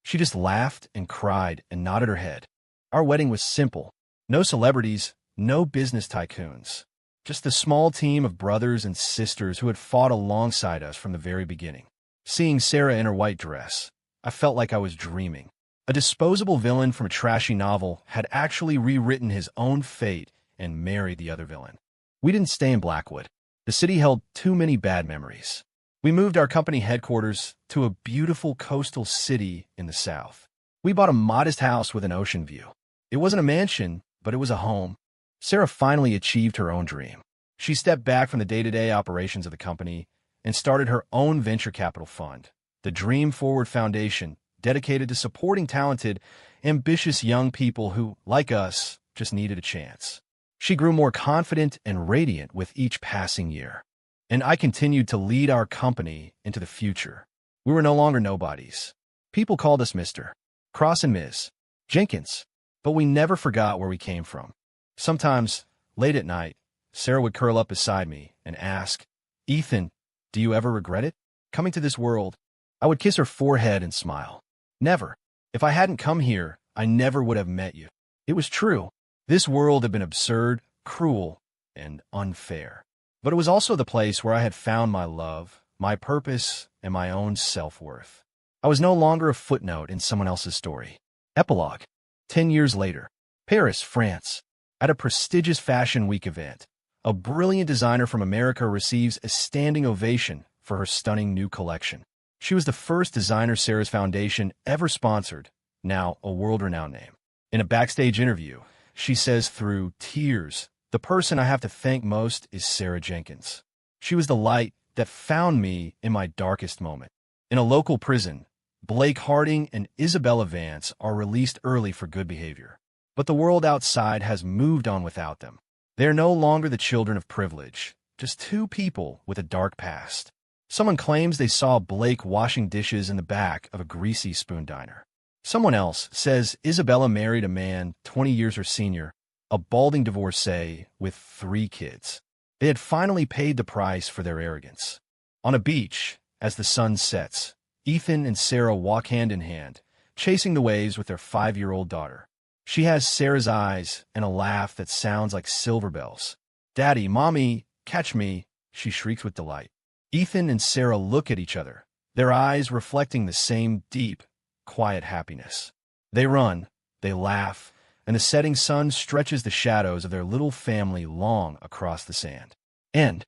She just laughed and cried and nodded her head. Our wedding was simple. No celebrities, no business tycoons. Just the small team of brothers and sisters who had fought alongside us from the very beginning. Seeing Sarah in her white dress, I felt like I was dreaming. A disposable villain from a trashy novel had actually rewritten his own fate and married the other villain. We didn't stay in Blackwood. The city held too many bad memories. We moved our company headquarters to a beautiful coastal city in the south. We bought a modest house with an ocean view. It wasn't a mansion, but it was a home. Sarah finally achieved her own dream. She stepped back from the day-to-day operations of the company and started her own venture capital fund, the Dream Forward Foundation, dedicated to supporting talented, ambitious young people who, like us, just needed a chance. She grew more confident and radiant with each passing year. And I continued to lead our company into the future. We were no longer nobodies. People called us Mr. Cross and Ms. Jenkins, but we never forgot where we came from. Sometimes, late at night, Sarah would curl up beside me and ask, "Ethan, do you ever regret it? Coming to this world?" I would kiss her forehead and smile. Never. If I hadn't come here, I never would have met you. It was true. This world had been absurd, cruel, and unfair. But it was also the place where I had found my love, my purpose, and my own self-worth. I was no longer a footnote in someone else's story. Epilogue. 10 years later, Paris, France. At a prestigious Fashion Week event, a brilliant designer from America receives a standing ovation for her stunning new collection. She was the first designer Sarah's Foundation ever sponsored, now a world-renowned name. In a backstage interview, she says through tears, "The person I have to thank most is Sarah Jenkins. She was the light that found me in my darkest moment." In a local prison, Blake Harding and Isabella Vance are released early for good behavior. But the world outside has moved on without them. They are no longer the children of privilege, just two people with a dark past. Someone claims they saw Blake washing dishes in the back of a greasy spoon diner. Someone else says Isabella married a man 20 years her senior, a balding divorcee with 3 kids. They had finally paid the price for their arrogance. On a beach, as the sun sets, Ethan and Sarah walk hand in hand, chasing the waves with their 5-year-old daughter. She has Sarah's eyes and a laugh that sounds like silver bells. "Daddy, Mommy, catch me," she shrieks with delight. Ethan and Sarah look at each other, their eyes reflecting the same deep, quiet happiness. They run, they laugh, and the setting sun stretches the shadows of their little family long across the sand. End.